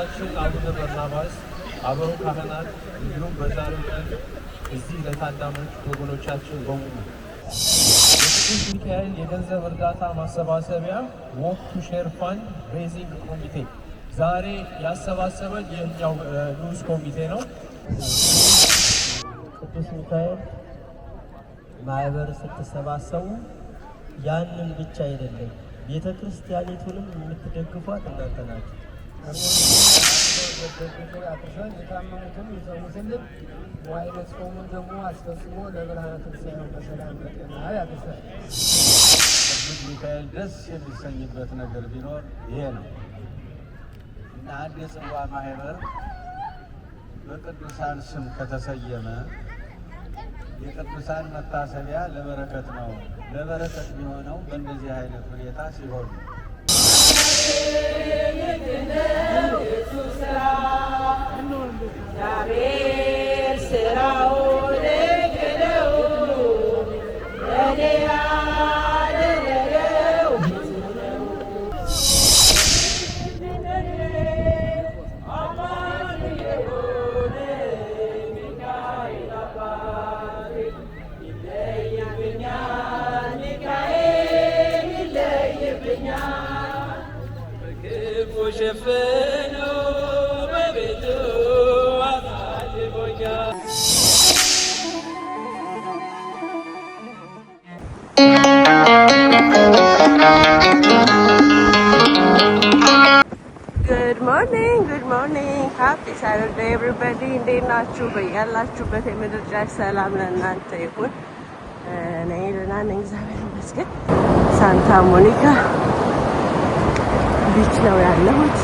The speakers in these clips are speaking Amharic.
አባታችን አቡነ በርናባስ አበሩ ካህናት እንዲሁም በዛሬው ቀን እዚህ ለታዳሚዎች ወገኖቻችን በሙሉ የቅዱስ ሚካኤል የገንዘብ እርዳታ ማሰባሰቢያ ዎክ ቱ ሼር ፋንድ ሬዚንግ ኮሚቴ ዛሬ ያሰባሰበን የኛው ንዑስ ኮሚቴ ነው። ቅዱስ ሚካኤል ማህበር ስትሰባሰቡ ያንን ብቻ አይደለም ቤተ ክርስቲያኒቱንም የምትደግፏት እናንተ ናችሁ። የታመሙትን ይሰሙትልን ዋይለ ጾሙን ደግሞ አስፈጽሞ ለብርሃነ ትንሣኤው በሰላም በጤና ያድርሰን። ቅዱስ ሚካኤል ደስ የሚሰኝበት ነገር ቢኖር ይሄ ነው እና አንድ የጽዋ ማህበር በቅዱሳን ስም ከተሰየመ የቅዱሳን መታሰቢያ ለበረከት ነው። ለበረከት የሚሆነው በእንደዚህ አይነት ሁኔታ ሲሆን Good morning. Happy Saturday everybody. እንዴት ናችሁ? በያላችሁበት የምድር ዳር ሰላም ለእናንተ ይሁን። እኔ ደህና ነኝ እግዚአብሔር ይመስገን። ሳንታ ሞኒካ ቢች ነው ያለሁት።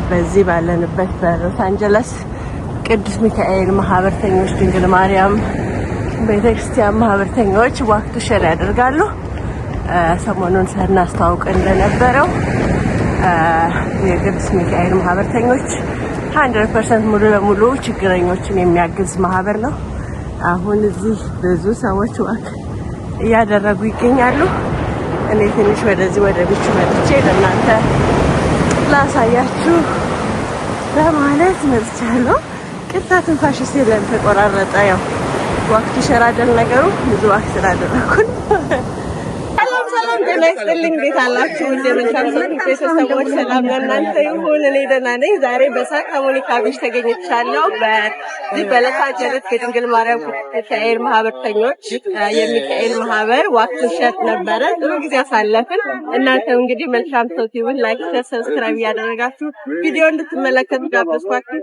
በዚህ ባለንበት በሎስ አንጀለስ ቅዱስ ሚካኤል ማህበርተኞች ድንግል ማርያም ቤተክርስቲያን ማህበርተኞች ዋክ ቱ ሼር ያደርጋሉ። ሰሞኑን ስናስተዋውቅ እንደነበረው የቅዱስ ሚካኤል ማህበርተኞች 100% ሙሉ ለሙሉ ችግረኞችን የሚያግዝ ማህበር ነው። አሁን እዚህ ብዙ ሰዎች ዋክ እያደረጉ ይገኛሉ። እኔ ትንሽ ወደዚህ ወደ ቢቹ መጥቼ ለእናንተ ላሳያችሁ በማለት መጥቻለሁ። ቅርታ ትንፋሽ ሲለን ተቆራረጠ። ያው ዋክ ቱ ሼር አይደል ነገሩ፣ ብዙ ዋክ ስላደረኩኝ ሰላም ጤና ይስጥልኝ። እንዴት አላችሁ? እንደምንከምሰው ቤተሰቦች ሰላም ለእናንተ ይሁን። እኔ ደህና ነኝ። ዛሬ በሳንታ ሞኒካ ቢች ተገኝቻለሁ። በዚህ በሎስ አንጀለስ የድንግል ማርያም ሚካኤል ማህበርተኞች የሚካኤል ማህበር ዋክ ቱ ሼር ነበረ። ጥሩ ጊዜ አሳለፍን። እናንተም እንግዲህ መልካም ሰው ሲሆን ላይክ፣ ሼር፣ ሰብስክራይብ እያደረጋችሁ ቪዲዮ እንድትመለከቱ ጋበዝኳችሁ።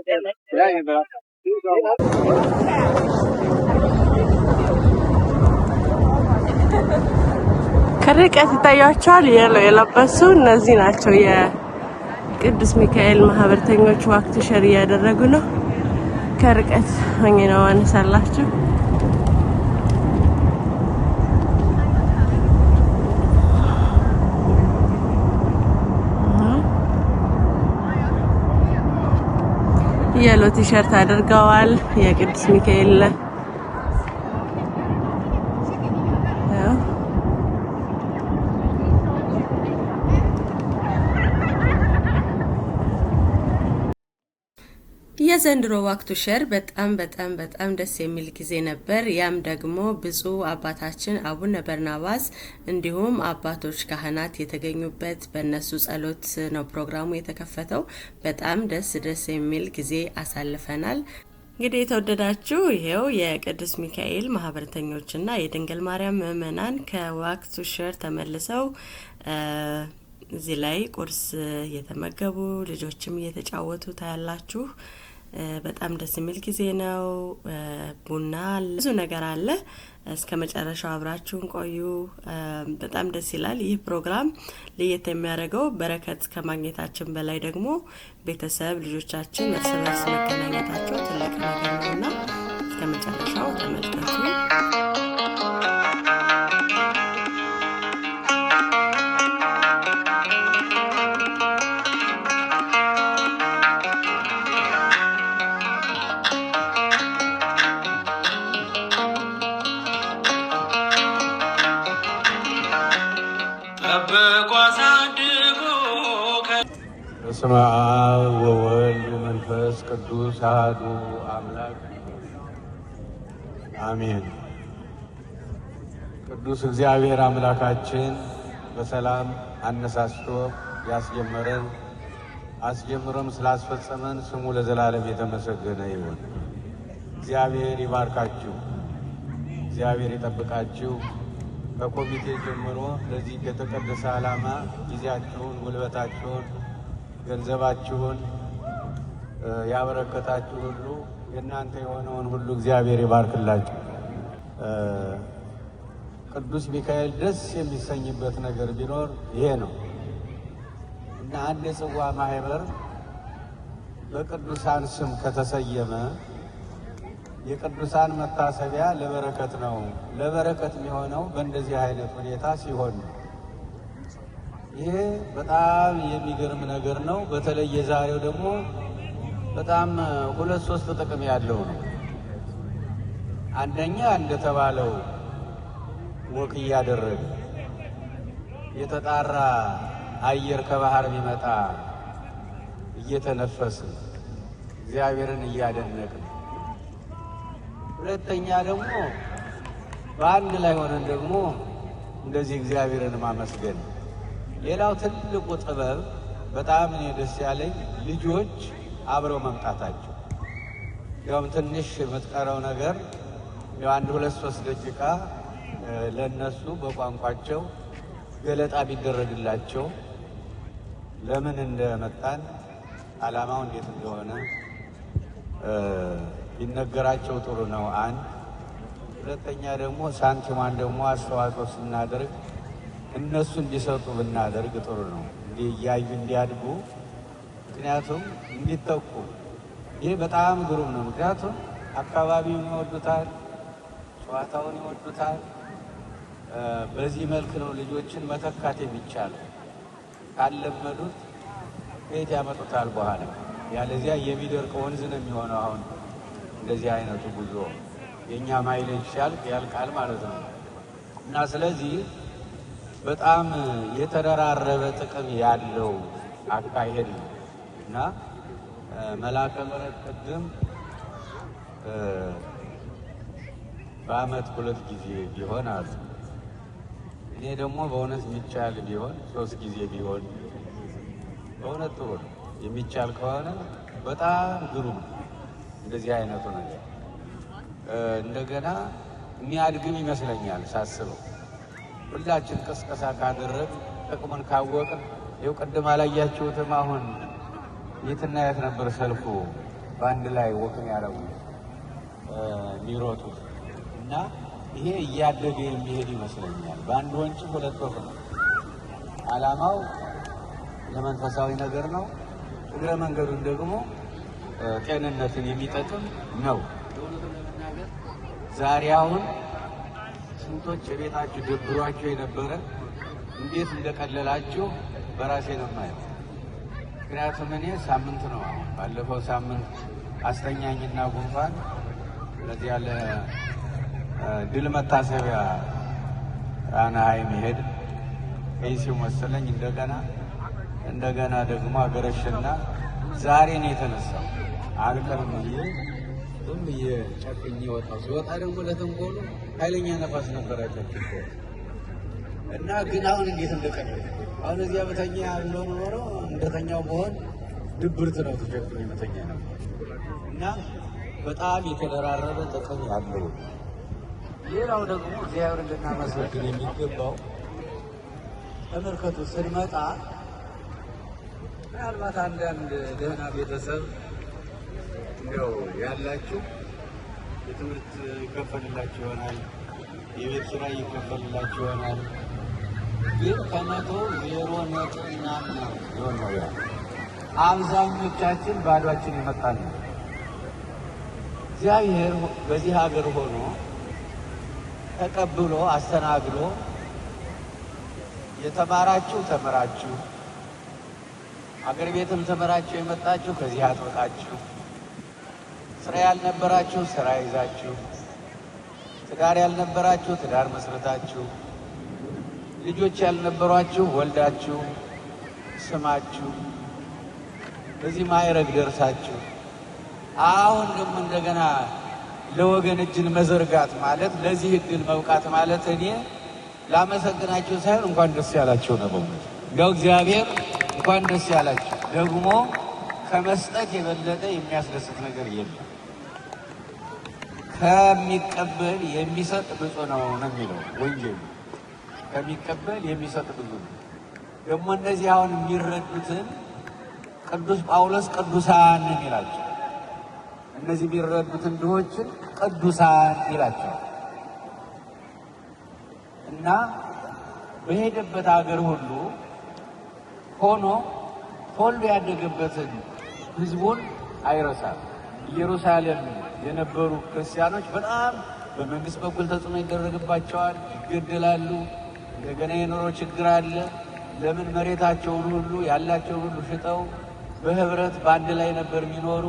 ከርቀት ይታያቸዋል የለበሱ እነዚህ ናቸው የቅዱስ ሚካኤል ማህበርተኞች ዋክ ቱ ሼር እያደረጉ ነው። ከርቀት ሆኜ ነው አነሳላችሁ። የሎ ቲሸርት አድርገዋል የቅዱስ ሚካኤል የዘንድሮ ዋክ ቱ ሼር በጣም ደስ የሚል ጊዜ ነበር። ያም ደግሞ ብፁዕ አባታችን አቡነ በርናባስ እንዲሁም አባቶች ካህናት የተገኙበት በእነሱ ጸሎት ነው ፕሮግራሙ የተከፈተው። በጣም ደስ የሚል ጊዜ አሳልፈናል። እንግዲህ የተወደዳችሁ ይሄው የቅዱስ ሚካኤል ማህበርተኞችና የድንግል ማርያም ምእመናን ከዋክ ቱ ሼር ተመልሰው እዚህ ላይ ቁርስ እየተመገቡ ልጆችም እየተጫወቱ ታያላችሁ። በጣም ደስ የሚል ጊዜ ነው። ቡና ብዙ ነገር አለ። እስከ መጨረሻው አብራችሁን ቆዩ። በጣም ደስ ይላል። ይህ ፕሮግራም ለየት የሚያደርገው በረከት ከማግኘታችን በላይ ደግሞ ቤተሰብ ልጆቻችን እርስ በርስ መገናኘታቸው ትልቅ ነገር ነውና እስከ መጨረሻው ተመልከቱ። በስመ አብ ወወልድ ወመንፈስ ቅዱስ አሐዱ አምላክ አሜን። ቅዱስ እግዚአብሔር አምላካችን በሰላም አነሳስቶ ያስጀመረን አስጀምሮም ስላስፈጸመን ስሙ ለዘላለም የተመሰገነ ይሁን። እግዚአብሔር ይባርካችሁ፣ እግዚአብሔር ይጠብቃችሁ። ከኮሚቴ ጀምሮ ለዚህ የተቀደሰ ዓላማ ጊዜያችሁን፣ ጉልበታችሁን፣ ገንዘባችሁን ያበረከታችሁ ሁሉ የእናንተ የሆነውን ሁሉ እግዚአብሔር ይባርክላችሁ። ቅዱስ ሚካኤል ደስ የሚሰኝበት ነገር ቢኖር ይሄ ነው እና አንድ የጽዋ ማህበር በቅዱሳን ስም ከተሰየመ የቅዱሳን መታሰቢያ ለበረከት ነው። ለበረከት የሚሆነው በእንደዚህ አይነት ሁኔታ ሲሆን ነው። ይሄ በጣም የሚገርም ነገር ነው። በተለይ የዛሬው ደግሞ በጣም ሁለት ሶስት ጥቅም ያለው ነው። አንደኛ እንደተባለው ወክ እያደረገ የተጣራ አየር ከባህር ቢመጣ እየተነፈስን እግዚአብሔርን እያደነቅን፣ ሁለተኛ ደግሞ በአንድ ላይ ሆነን ደግሞ እንደዚህ እግዚአብሔርን ማመስገን። ሌላው ትልቁ ጥበብ በጣም እኔ ደስ ያለኝ ልጆች አብረው መምጣታቸው። ያውም ትንሽ የምትቀረው ነገር ያው 1-2-3 ደቂቃ ለነሱ በቋንቋቸው ገለጣ ቢደረግላቸው ለምን እንደመጣን ዓላማው እንዴት እንደሆነ ቢነገራቸው ጥሩ ነው። አንድ ሁለተኛ ደግሞ ሳንቲሟን ደግሞ አስተዋጽኦ ስናደርግ እነሱ እንዲሰጡ ብናደርግ ጥሩ ነው። እያዩ እንዲያድጉ፣ ምክንያቱም እንዲተኩ። ይህ በጣም ግሩም ነው። ምክንያቱም አካባቢውን ይወዱታል፣ ጨዋታውን ይወዱታል። በዚህ መልክ ነው ልጆችን መተካት የሚቻለው። ካለመዱት ከየት ያመጡታል በኋላ? ያለዚያ የሚደርቅ ወንዝ ነው የሚሆነው። አሁን እንደዚህ አይነቱ ጉዞ የእኛ ማይሌጅ ሲያልቅ ያልቃል ማለት ነው እና ስለዚህ በጣም የተደራረበ ጥቅም ያለው አካሄድ ነው እና መልአከ ምሕረት ቅድም በዓመት 2 ጊዜ ቢሆን አሉ። እኔ ደግሞ በእውነት የሚቻል ቢሆን 3 ጊዜ ቢሆን በእውነት ጥሩ ነው። የሚቻል ከሆነ በጣም ግሩም ነው። እንደዚህ አይነቱ ነገር እንደገና የሚያድግም ይመስለኛል ሳስበው። ሁላችን ቅስቀሳ ካደረግ ጥቅሙን ካወቅን፣ ይኸው ቅድም አላያችሁትም? አሁን የትና የት ነበር ሰልፉ? በአንድ ላይ ወቅም ያደረጉ የሚሮጡ እና ይሄ እያደገ የሚሄድ ይመስለኛል። በአንድ ወንጭፍ 2 ወፍ ነው። ዓላማው ለመንፈሳዊ ነገር ነው። እግረ መንገዱን ደግሞ ጤንነትን የሚጠቅም ነው። ዛሬ አሁን ስንቶች የቤታችሁ ደብሯቸው የነበረ እንዴት እንደቀለላችሁ በራሴ ነው የማየው። ምክንያቱም እኔ ሳምንት ነው አሁን ባለፈው ሳምንት አስተኛኝና ጉንፋን ለዚህ ያለ ድል መታሰቢያ አናሃይም ሄድ ከይሲው መሰለኝ እንደገና ደግሞ አገረሽና ዛሬ ነው የተነሳው። አልቀርም ብዬ ጨክኜ ወጣሁ። ሲወጣ ደግሞ ለተንኮሉ ኃይለኛ ነፋስ ነበር አይታችሁ እና ግን አሁን እንዴት እንደቀለለ አሁን እዚያ በተኛ ብሎ ኖሮ እንደተኛው በሆን ድብርት ነው ተሸክሞ የመተኛ ነው እና በጣም የተደራረበ ጥቅም ያለው። ሌላው ደግሞ እግዚአብሔር እንድናመሰግን የሚገባው ተመልከቱ፣ ስንመጣ ምናልባት አንዳንድ ደህና ቤተሰብ እንዲያው ያላችሁ የትምህርት ይከፈልላችሁ ይሆናል፣ የቤት ስራ ይከፈልላችሁ ይሆናል። ግን ከመቶ 0.ምናምን ነው ያ አብዛኞቻችን ባዷችን የመጣን ነው። እግዚአብሔር በዚህ ሀገር ሆኖ ተቀብሎ አስተናግዶ የተማራችሁ ተምራችሁ አገር ቤትም ተምራችሁ የመጣችሁ ከዚህ አጥብቃችሁ ስራ ያልነበራችሁ ስራ ይዛችሁ ትዳር ያልነበራችሁ ትዳር መስረታችሁ ልጆች ያልነበሯችሁ ወልዳችሁ ስማችሁ እዚህ ማዕረግ ደርሳችሁ አሁን ደግሞ እንደገና ለወገን እጅን መዘርጋት ማለት ለዚህ እድል መብቃት ማለት እኔ ላመሰግናችሁ ሳይሆን እንኳን ደስ ያላችሁ ነው። እንደው እግዚአብሔር እንኳን ደስ ያላችሁ። ደግሞ ከመስጠት የበለጠ የሚያስደስት ነገር የለም። ከሚቀበል የሚሰጥ ብፁዕ ነው የሚለው ወንጌሉ። ከሚቀበል የሚሰጥ ብዙ ነው። ደግሞ እነዚህ አሁን የሚረዱትን ቅዱስ ጳውሎስ ቅዱሳን ይላቸው። እነዚህ የሚረዱትን ድሆችን ቅዱሳን ይላቸው እና በሄደበት ሀገር ሁሉ ሆኖ ተወልዶ ያደገበትን ሕዝቡን አይረሳም። ኢየሩሳሌም የነበሩ ክርስቲያኖች በጣም በመንግስት በኩል ተጽዕኖ ይደረግባቸዋል፣ ይገደላሉ። እንደገና የኑሮ ችግር አለ። ለምን መሬታቸውን ሁሉ ያላቸውን ሁሉ ሽጠው በህብረት በአንድ ላይ ነበር የሚኖሩ።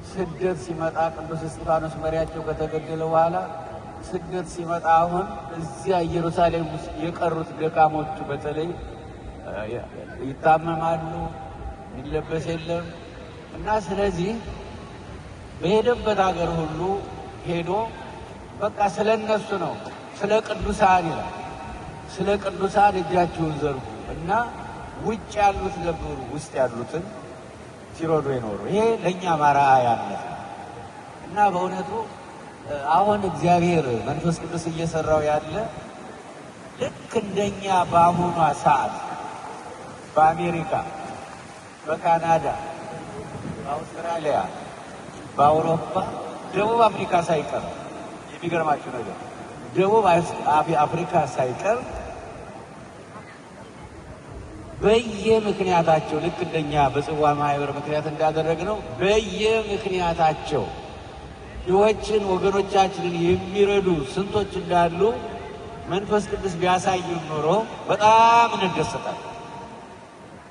ስደት ሲመጣ ቅዱስ እስጢፋኖስ መሪያቸው ከተገደለ በኋላ ስደት ሲመጣ አሁን እዚያ ኢየሩሳሌም ውስጥ የቀሩት ደካሞቹ በተለይ ይታመማሉ፣ የሚለበስ የለም እና ስለዚህ በሄደበት ሀገር ሁሉ ሄዶ በቃ ስለ እነሱ ነው፣ ስለ ቅዱሳን ይላል። ስለ ቅዱሳን እጃችሁን ዘርጉ እና ውጭ ያሉት ነበሩ ውስጥ ያሉትን ሲሮዶ ይኖሩ። ይሄ ለእኛ ማርአያነት ነው እና በእውነቱ አሁን እግዚአብሔር መንፈስ ቅዱስ እየሰራው ያለ ልክ እንደኛ በአሁኗ ሰዓት በአሜሪካ፣ በካናዳ፣ በአውስትራሊያ፣ በአውሮፓ፣ ደቡብ አፍሪካ ሳይቀር የሚገርማችሁ ነገር ደቡብ አፍሪካ ሳይቀር በየምክንያታቸው ልክ እንደኛ በጽዋ ማህበር ምክንያት እንዳደረግነው በየምክንያታቸው ድሆችን ወገኖቻችንን የሚረዱ ስንቶች እንዳሉ መንፈስ ቅዱስ ቢያሳዩን ኖሮ በጣም እንደሰታለን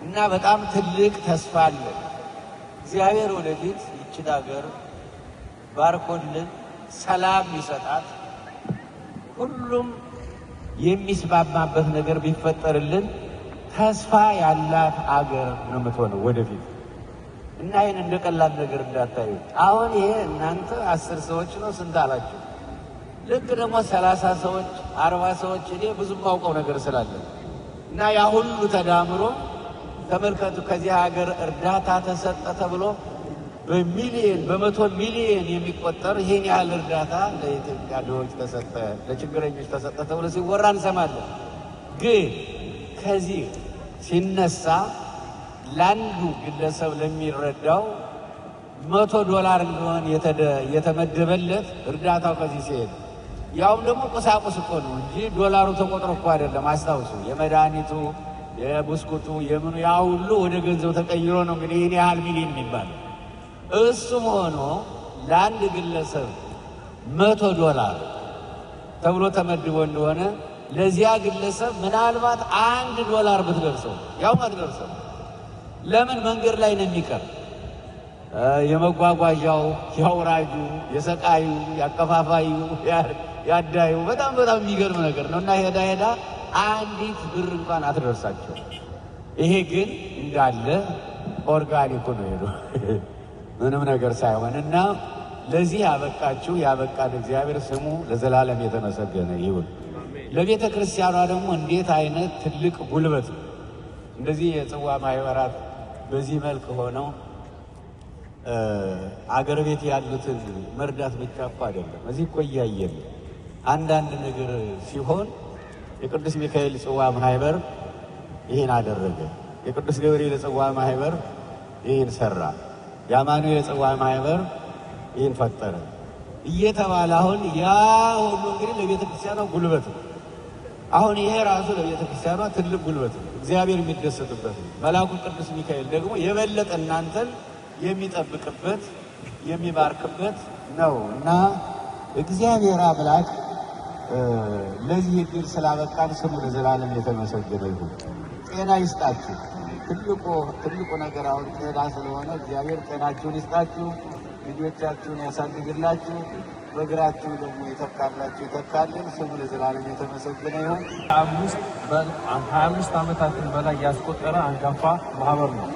እና በጣም ትልቅ ተስፋ አለ። እግዚአብሔር ወደፊት ይችን ሀገር ባርኮልን ሰላም ይሰጣት፣ ሁሉም የሚስማማበት ነገር ቢፈጠርልን ተስፋ ያላት አገር ነው የምትሆነው ወደፊት እና ይህን እንደ ቀላል ነገር እንዳታዩ። አሁን ይሄ እናንተ 10 ሰዎች ነው ስንት አላችሁ? ልክ ደግሞ 30 ሰዎች 40 ሰዎች እኔ ብዙ ማውቀው ነገር ስላለ እና ያ ሁሉ ተዳምሮ ተመልከቱ። ከዚህ ሀገር እርዳታ ተሰጠ ተብሎ በሚሊየን በመቶ ሚሊየን የሚቆጠር ይሄን ያህል እርዳታ ለኢትዮጵያ ድሆች ተሰጠ፣ ለችግረኞች ተሰጠ ተብሎ ሲወራ እንሰማለን። ግን ከዚህ ሲነሳ ለአንዱ ግለሰብ ለሚረዳው $100 እንደሆነ የተመደበለት እርዳታው ከዚህ ሲሄድ ያውም ደግሞ ቁሳቁስ እኮ ነው እንጂ ዶላሩ ተቆጥሮ እኮ አይደለም። አስታውሱ፣ የመድኃኒቱ የብስኩቱ የምኑ ያ ሁሉ ወደ ገንዘብ ተቀይሮ ነው እንግዲህ ይህን ያህል ሚሊዮን የሚባል። እሱም ሆኖ ለአንድ ግለሰብ $100 ተብሎ ተመድቦ እንደሆነ ለዚያ ግለሰብ ምናልባት $1 ብትደርሰው ያውም አትደርሰው። ለምን መንገድ ላይ ነው የሚቀር? የመጓጓዣው፣ የአውራጁ፣ የሰቃዩ፣ ያከፋፋዩ፣ ያዳዩ በጣም የሚገርም ነገር ነው እና ሄዳ አንዲት ብር እንኳን አትደርሳቸው። ይሄ ግን እንዳለ ኦርጋኒኩ ነው ሄዶ ምንም ነገር ሳይሆን እና ለዚህ ያበቃችሁ ያበቃን እግዚአብሔር ስሙ ለዘላለም የተመሰገነ ይሁን። ለቤተ ክርስቲያኗ ደግሞ እንዴት አይነት ትልቅ ጉልበት ነው! እንደዚህ የጽዋ ማህበራት በዚህ መልክ ሆነው አገር ቤት ያሉትን መርዳት ብቻ እኮ አይደለም። እዚህ እኮ እያየን አንዳንድ ነገር ሲሆን የቅዱስ ሚካኤል ጽዋ ማህበር ይህን አደረገ፣ የቅዱስ ገብርኤል ጽዋ ማህበር ይህን ሰራ፣ የአማኑኤል ጽዋ ማህበር ይህን ፈጠረ እየተባለ አሁን ያ ሁሉ እንግዲህ ለቤተ ክርስቲያኗ ጉልበት ነው። አሁን ይሄ ራሱ ለቤተ ክርስቲያኗ ትልቅ ጉልበት ነው፣ እግዚአብሔር የሚደሰትበት ነው። መልአኩ ቅዱስ ሚካኤል ደግሞ የበለጠ እናንተን የሚጠብቅበት የሚባርክበት ነው እና እግዚአብሔር አምላክ ለዚህ ዕድል ስላበቃን ስሙ ለዘላለም የተመሰገነ ይሁን። ጤና ይስጣችሁ። ትልቁ ነገር አሁን ጤና ስለሆነ እግዚአብሔር ጤናችሁን ይስጣችሁ፣ ልጆቻችሁን ያሳድግላችሁ፣ በእግራችሁ ደግሞ ይተካልን። ስሙ ለዘላለም የተመሰገነ ይሁን። 25 ዓመታትን በላይ ያስቆጠረ አንጋፋ ማህበር ነው።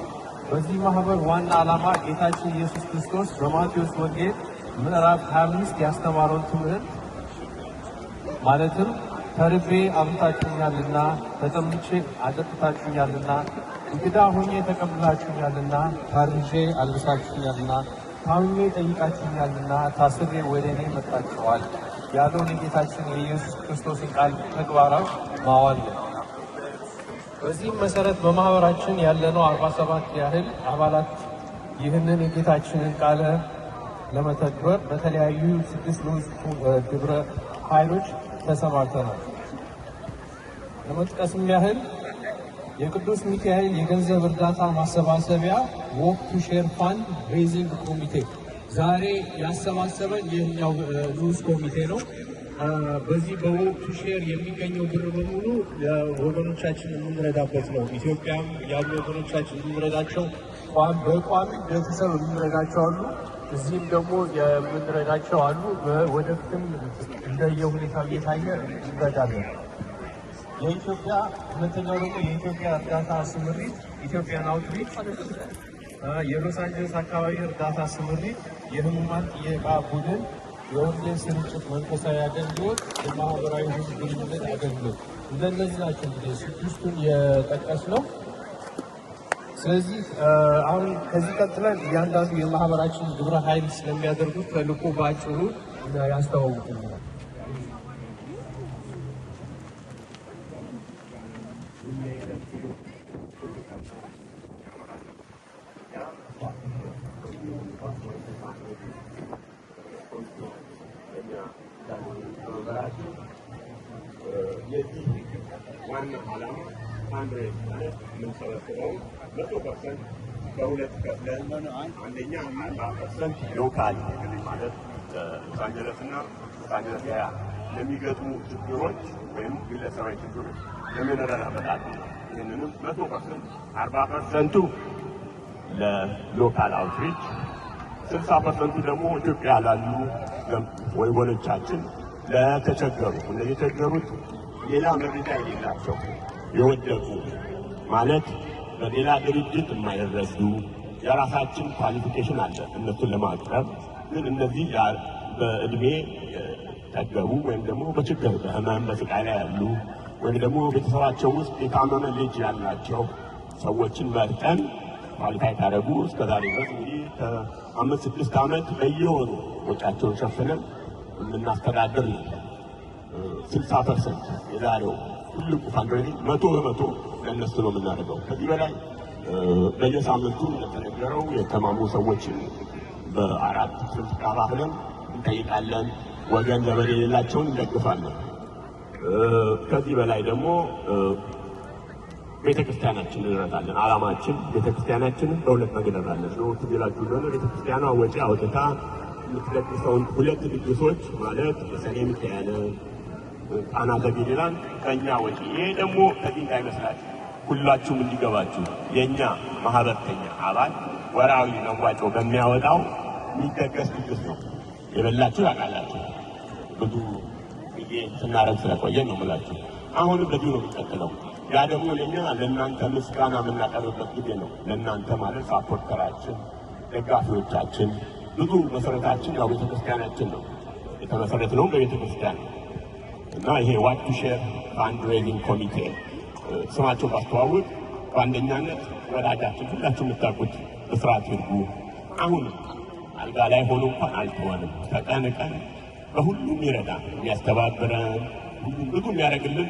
በዚህ ማህበር ዋና ዓላማ ጌታችን ኢየሱስ ክርስቶስ በማቴዎስ ወንጌል ምዕራፍ 25 ያስተማረውን ትምህርት ማለትም ተርቤ አብልታችሁኛልና፣ ተጠምቼ አጠጥታችሁኛልና፣ እንግዳ ሆኜ ተቀብላችሁኛልና፣ ታርዤ አልብሳችሁኛልና፣ ታምሜ ጠይቃችሁኛልና፣ ታስሬ ወደ እኔ መጣችኋል ያለውን የጌታችን የኢየሱስ ክርስቶስን ቃል ተግባራዊ ማዋል ነው። በዚህም መሰረት በማህበራችን ያለነው 47 ያህል አባላት ይህንን የጌታችንን ቃል ለመተግበር በተለያዩ 6 ንዑስ ግብረ ኃይሎች ተሰማርተናል። ለመጥቀስም ያህል የቅዱስ ሚካኤል የገንዘብ እርዳታ ማሰባሰቢያ ዎክ ቱ ሼር ፋንድ ሬይዚንግ ኮሚቴ ዛሬ ያሰባሰበን ይህኛው ንዑስ ኮሚቴ ነው። በዚህ በዎክ ቱ ሼር የሚገኘው ብር በሙሉ ወገኖቻችን የምንረዳበት ነው። ኢትዮጵያም ያሉ ወገኖቻችን የምንረዳቸው በቋሚ ቤተሰብ የምንረዳቸው አሉ፣ እዚህም ደግሞ የምንረዳቸው አሉ። ወደፊትም እንደየሁኔታው እየታየ እንረዳለን። የኢትዮጵያ ሁለተኛው ደግሞ የኢትዮጵያ እርዳታ ስምሪት ኢትዮጵያን አውትሪች፣ የሎስ አንጀለስ አካባቢ እርዳታ ስምሪት፣ የህሙማን ጥየቃ ቡድን፣ የወንጌል ስርጭት መንፈሳዊ አገልግሎት፣ የማህበራዊ ህዝብ ግንኙነት አገልግሎት እንደነዚህ ናቸው እንግዲህ 6ቱን የጠቀስ ነው። ስለዚህ አሁን ከዚህ ቀጥለን እያንዳንዱ የማህበራችን ግብረ ኃይል ስለሚያደርጉት ተልዕኮ በአጭሩ ያስተዋውቁልናል። የዚህ ዋና ዓላማ ፋንድሬዝ ማለት የምንሰበስበው 100% በሁለት ከፍለን፣ አንደኛ 40% ሎካል ማለት ሎስ አንጀለስና ሎስ አንጀለስ ያ ለሚገጥሙ ችግሮች ወይም ግለሰባዊ ችግሮች ለምንረዳበት ይህንንም 100% 40%ቱ ለሎካል አውትሪች 60% ደግሞ ኢትዮጵያ ላሉ ወገኖቻችን ለተቸገሩ እነዚህ የተቸገሩት ሌላ መረጃ የሌላቸው የወደቁ ማለት በሌላ ድርጅት የማይረዱ የራሳችን ኳሊፊኬሽን አለ እነሱን ለማቅረብ ግን እነዚህ በእድሜ ጠገቡ ወይም ደግሞ በችግር በህመም በስቃይ ላይ ያሉ ወይም ደግሞ ቤተሰባቸው ውስጥ የታመመ ልጅ ያላቸው ሰዎችን መርጠን ኳሊፋይ ካደረጉ እስከዛሬ ድረስ እንግዲህ ከ5-6 ዓመት በየወሩ ወጪያቸውን ሸፍነን የምናስተዳድር ነው። 60% የዛሬው ትልቁ ፋንድሬዚንግ 100% ለእነሱ ነው የምናደርገው። ከዚህ በላይ በየሳምንቱ እንደተነገረው የተማሙ ሰዎችን በ4 ስልት ከፋፍለን እንጠይቃለን። ወገን ዘመድ የሌላቸውን እንደግፋለን። ከዚህ በላይ ደግሞ ቤተክርስቲያናችንን እንረዳለን። ዓላማችን ቤተክርስቲያናችንን በሁለት መንገድ እንረዳለን ነው። ትግላችሁ እንደሆነ ቤተክርስቲያኗ ወጪ አውጥታ የምትደግፈውን 2 ድግሶች ማለት የሰኔ ሚካኤል ጣና ዘገሊላን ከኛ ወጪ። ይሄ ደግሞ ከዚህ እንዳይመስላችሁ ሁላችሁም እንዲገባችሁ የኛ ማህበርተኛ አባል ወራዊ መዋጮ በሚያወጣው የሚደገስ ድግስ ነው። የበላችሁ ያውቃላችሁ። ብዙ ጊዜ ስናረግ ስለቆየን ነው የምላችሁ። አሁንም በዚሁ ነው የሚቀጥለው። ያ ደግሞ ለኛ ለእናንተ ምስጋና የምናቀርብበት ጊዜ ነው። ለእናንተ ማለት ሳፖርተራችን፣ ደጋፊዎቻችን ብዙ መሰረታችን ያው ቤተክርስቲያናችን ነው። የተመሰረትነው በቤተክርስቲያን እና ይሄ ዋክ ቱ ሼር ፋንድሬዚንግ ኮሚቴ ስማቸው ባስተዋውቅ በአንደኛነት ወዳጃችን ሁላችሁ የምታውቁት ብስራት ይርጉ አሁን አልጋ ላይ ሆኖ እንኳን አልተወንም። ከቀን ቀን በሁሉም ይረዳ የሚያስተባብረን ሁሉም ብዙ የሚያደርግልን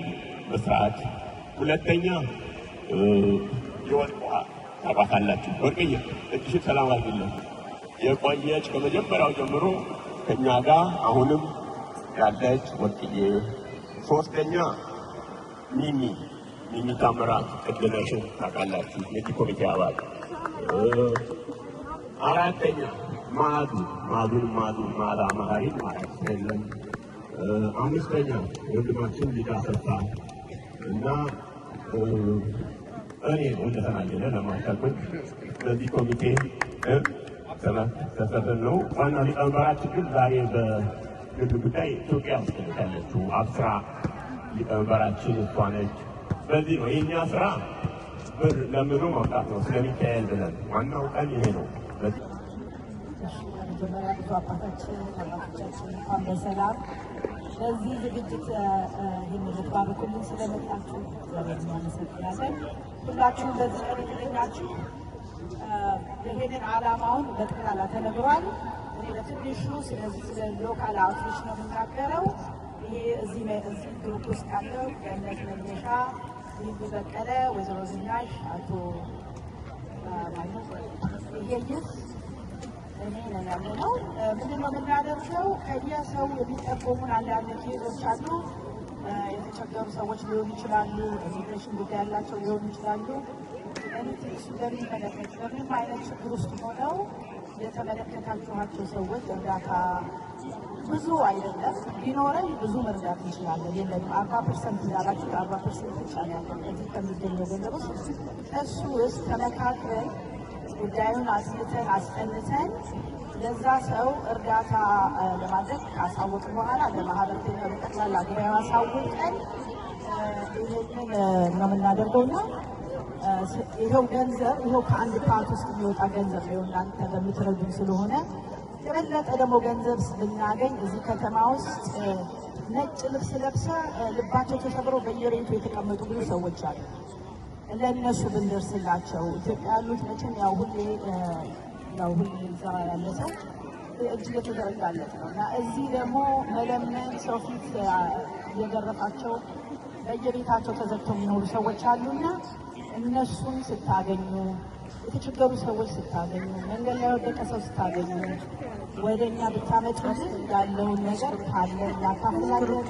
ብስራት። ሁለተኛ የወርቅ ውሃ ታውቃላችሁ። ወርቅዬ እጅሽ ሰላም አድርግልን። የቆየች ከመጀመሪያው ጀምሮ ከኛ ጋር አሁንም ያለች ወርቅዬ። ሶስተኛ ሚሚ ታምራት ቅድነሽን ታውቃላችሁ፣ የዚህ ኮሚቴ አባል። አራተኛ ማዳ መሀሪን ማለት የለም። አምስተኛ ወንድማችን ሊዳ ሰፋ እና እኔ እንደተናገረ ለማሻቆኝ በዚህ ኮሚቴ ተሰብን ነው። ዋና ሊቀመንበራችን ግን ዛሬ በግል ጉዳይ ኢትዮጵያ ውስጥ ያለችው አብስራ ሊቀመንበራችን እሷ ነች። በዚህ ነው የእኛ ስራ ብር ለምኑ መውጣት ነው ስለሚካኤል ብለን ዋናው ቀን ይሄ ነው። መጀመሪያ ብዙ አባታችን አባቶቻችን እንኳን በሰላም ለዚህ ዝግጅት ይህን ልትባርኩልን ስለመጣችሁ እግዚአብሔር እናመሰግናለን። ሁላችሁም በዚህ ቀን የተገኛችሁ ይህንን ዓላማውን በጠቅላላ ተነግሯል። እኔ በትንሹ ስለዚህ ስለ ሎካል አውትሪች ነው የምናገረው። ይሄ እዚህ ግሩፕ ውስጥ ያለው ገነት መነሻ፣ ይህ በቀለ፣ ወይዘሮ ዝናሽ፣ አቶ ይሄይስ እኔ ነን ያለ ነው። ምንድን ነው የምናደርገው? ከየሰው የሚጠቆሙን አንዳንድ ኬዞች አሉ። የተቸገሩ ሰዎች ሊሆኑ ይችላሉ፣ ኢሚግሬሽን ጉዳይ ያላቸው ሊሆኑ ይችላሉ። እሱ በሚመለከት በምንም አይነት ችግር ውስጥ ሆነው የተመለከታችኋቸው ሰዎች እርዳታ ብዙ አይደለም፣ ቢኖረን ብዙ መርዳት እንችላለን። የለንም 40% እንዳላችሁ 40% ብቻ ነው ያለው እዚህ ከሚገኘው ገንዘብ ውስጥ። እሱ ውስጥ ተመካክረን ጉዳዩን አስልተን አስጠንተን ለዛ ሰው እርዳታ ለማድረግ ካሳወቅን በኋላ ለማህበረተኛ በጠቅላላ ጉዳዩ አሳውቀን ይህንን ነው የምናደርገውና ይኸው ገንዘብ ይኸው ከአንድ ፓርት ውስጥ የሚወጣ ገንዘብ ነው። እናንተ በምትረዱን ስለሆነ የበለጠ ደግሞ ገንዘብ ብናገኝ እዚህ ከተማ ውስጥ ነጭ ልብስ ለብሰ ልባቸው ተሰብረው በየቤቱ የተቀመጡ ብዙ ሰዎች አሉ። ለእነሱ ብንደርስላቸው ኢትዮጵያ ያሉት መቼም ያው ሁሌ እዛ ያለ ሰው እጅ እየተዘረጋለት ነው እና እዚህ ደግሞ መለመን ሰው ፊት እየገረፋቸው በየቤታቸው ተዘግተው የሚኖሩ ሰዎች አሉና እነሱን ስታገኙ፣ የተቸገሩ ሰዎች ስታገኙ፣ መንገድ ላይ ወደቀ ሰው ስታገኙ ወደ እኛ ብታመጡልን ያለውን ነገር ካለ እናካፍላለን።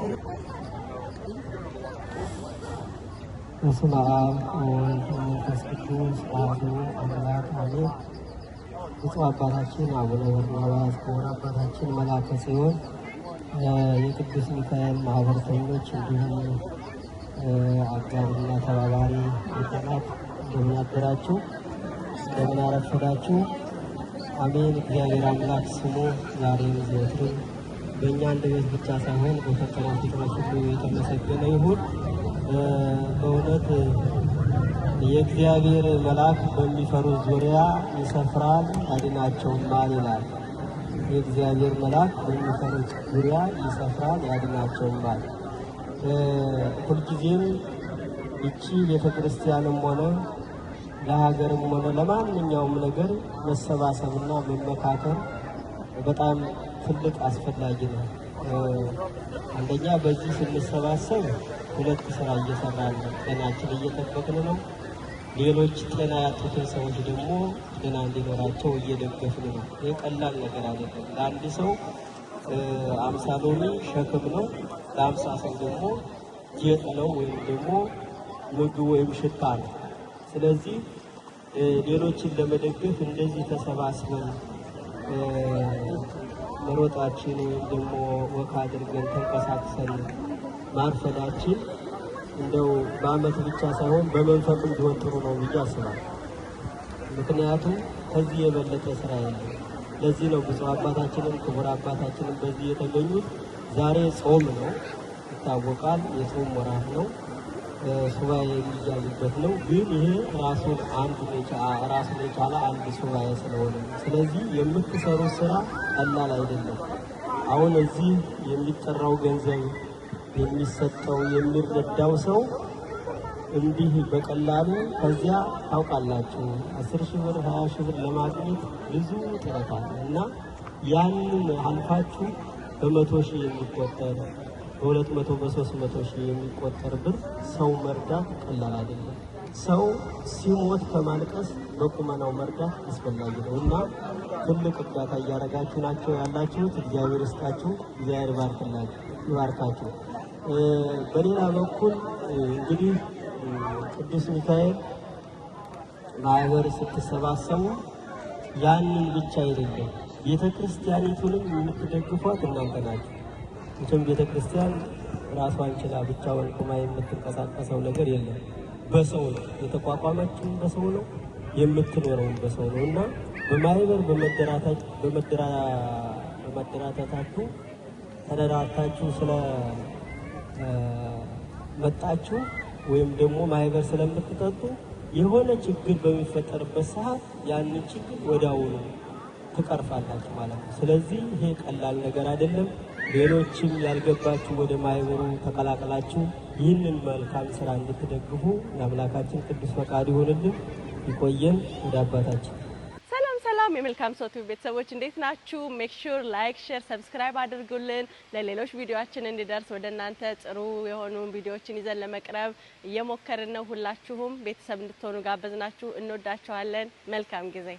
በስመ አብ ወወልድ ወመንፈስ ቅዱስ አሐዱ አምላክ አሜን። ብፁዕ አባታችን አቡነ በርናባስ ክቡር አባታችን መላከ ጽዮን የቅዱስ ሚካኤል ማህበረተኞች እንዲሁም አጋርና ተባባሪ ዲያቆናት እንደምን አደራችሁ? እንደምን አረፈዳችሁ? አሜን። እግዚአብሔር አምላክ ስሙ ዛሬም ዘወትርም በእኛ አንደበት ብቻ ሳይሆን በፈጠረው ፍጥረት ሁሉ የተመሰገነ ይሁን። በእውነት የእግዚአብሔር መልአክ በሚፈሩት ዙሪያ ይሰፍራል ያድናቸውማል ይላል። የእግዚአብሔር መልአክ በሚፈሩት ዙሪያ ይሰፍራል ያድናቸውማል። ሁልጊዜም ይቺ ቤተ ክርስቲያንም ሆነ ለሀገርም ሆነ ለማንኛውም ነገር መሰባሰብና መመካከር በጣም ትልቅ አስፈላጊ ነው። አንደኛ በዚህ ስንሰባሰብ ሁለት ስራ እየሰራን ነው። ጤናችን እየጠበቅን ነው። ሌሎች ጤና ያጡትን ሰዎች ደግሞ ጤና እንዲኖራቸው እየደገፍን ነው። ይህ ቀላል ነገር አይደለም። ለአንድ ሰው 50 ሎሚ ሸክም ነው፣ ለ50 ሰው ደግሞ ጌጥ ነው ወይም ደግሞ ምግብ ወይም ሽታ ነው። ስለዚህ ሌሎችን ለመደገፍ እንደዚህ ተሰባስበን መሮጣችን ወይም ደግሞ ወካ አድርገን ተንቀሳቅሰን ማርፈዳችን እንደው በዓመት ብቻ ሳይሆን በመንፈቅም ቢሆን ጥሩ ነው ብዬ አስባለሁ። ምክንያቱም ከዚህ የበለጠ ስራ የለም። ለዚህ ነው ብፁዕ አባታችንም ክቡር አባታችንም በዚህ የተገኙት። ዛሬ ጾም ነው ይታወቃል። የጾም ወራት ነው፣ ሱባኤ የሚያዝበት ነው። ግን ይሄ ራሱን የቻለ አንድ ሱባኤ ስለሆነ ስለዚህ የምትሰሩት ስራ ቀላል አይደለም። አሁን እዚህ የሚጠራው ገንዘብ የሚሰጠው የሚረዳው ሰው እንዲህ በቀላሉ ከዚያ ታውቃላችሁ 10,000 ብር 20,000 ብር ለማግኘት ብዙ ጥረት አለ እና ያንን አልፋችሁ በ100,000 የሚቆጠር በ200 በ300,000 የሚቆጠር ብር ሰው መርዳት ቀላል አይደለም። ሰው ሲሞት ከማልቀስ በቁመናው መርዳት አስፈላጊ ነው እና ትልቅ እርዳታ እያደረጋችሁ ናቸው ያላችሁት። እግዚአብሔር ይስጣችሁ፣ እግዚአብሔር ይባርካችሁ። በሌላ በኩል እንግዲህ ቅዱስ ሚካኤል ማህበር ስትሰባሰቡ ያንን ብቻ አይደለም፣ ቤተ ክርስቲያኒቱንም የምትደግፏት እናንተ ናችሁ። መቼም ቤተ ክርስቲያን ራሷን ችላ ብቻዋን ቆማ የምትንቀሳቀሰው ነገር የለም። በሰው ነው የተቋቋመችው፣ በሰው ነው የምትኖረው፣ በሰው ነው እና በማህበር በመደራታታችሁ ተደራታችሁ ስለ መጣችሁ ወይም ደግሞ ማህበር ስለምትጠጡ የሆነ ችግር በሚፈጠርበት ሰዓት ያንን ችግር ወዲያውኑ ትቀርፋላችሁ ማለት ነው። ስለዚህ ይሄ ቀላል ነገር አይደለም። ሌሎችም ያልገባችሁ ወደ ማህበሩ ተቀላቅላችሁ ይህንን መልካም ስራ እንድትደግፉ ለአምላካችን ቅዱስ ፈቃድ ይሆንልን። ይቆየን። ወደ አባታችን ሰላም የመልካም ሰው ቲቪ ቤተሰቦች እንዴት ናችሁ? ሜክ ሹር ላይክ፣ ሼር፣ ሰብስክራይብ አድርጉልን። ለሌሎች ቪዲዮአችን እንዲደርስ ወደ እናንተ ጥሩ የሆኑ ቪዲዮዎችን ይዘን ለመቅረብ እየሞከርን ነው። ሁላችሁም ቤተሰብ እንድትሆኑ ጋበዝናችሁ። እንወዳችኋለን። መልካም ጊዜ።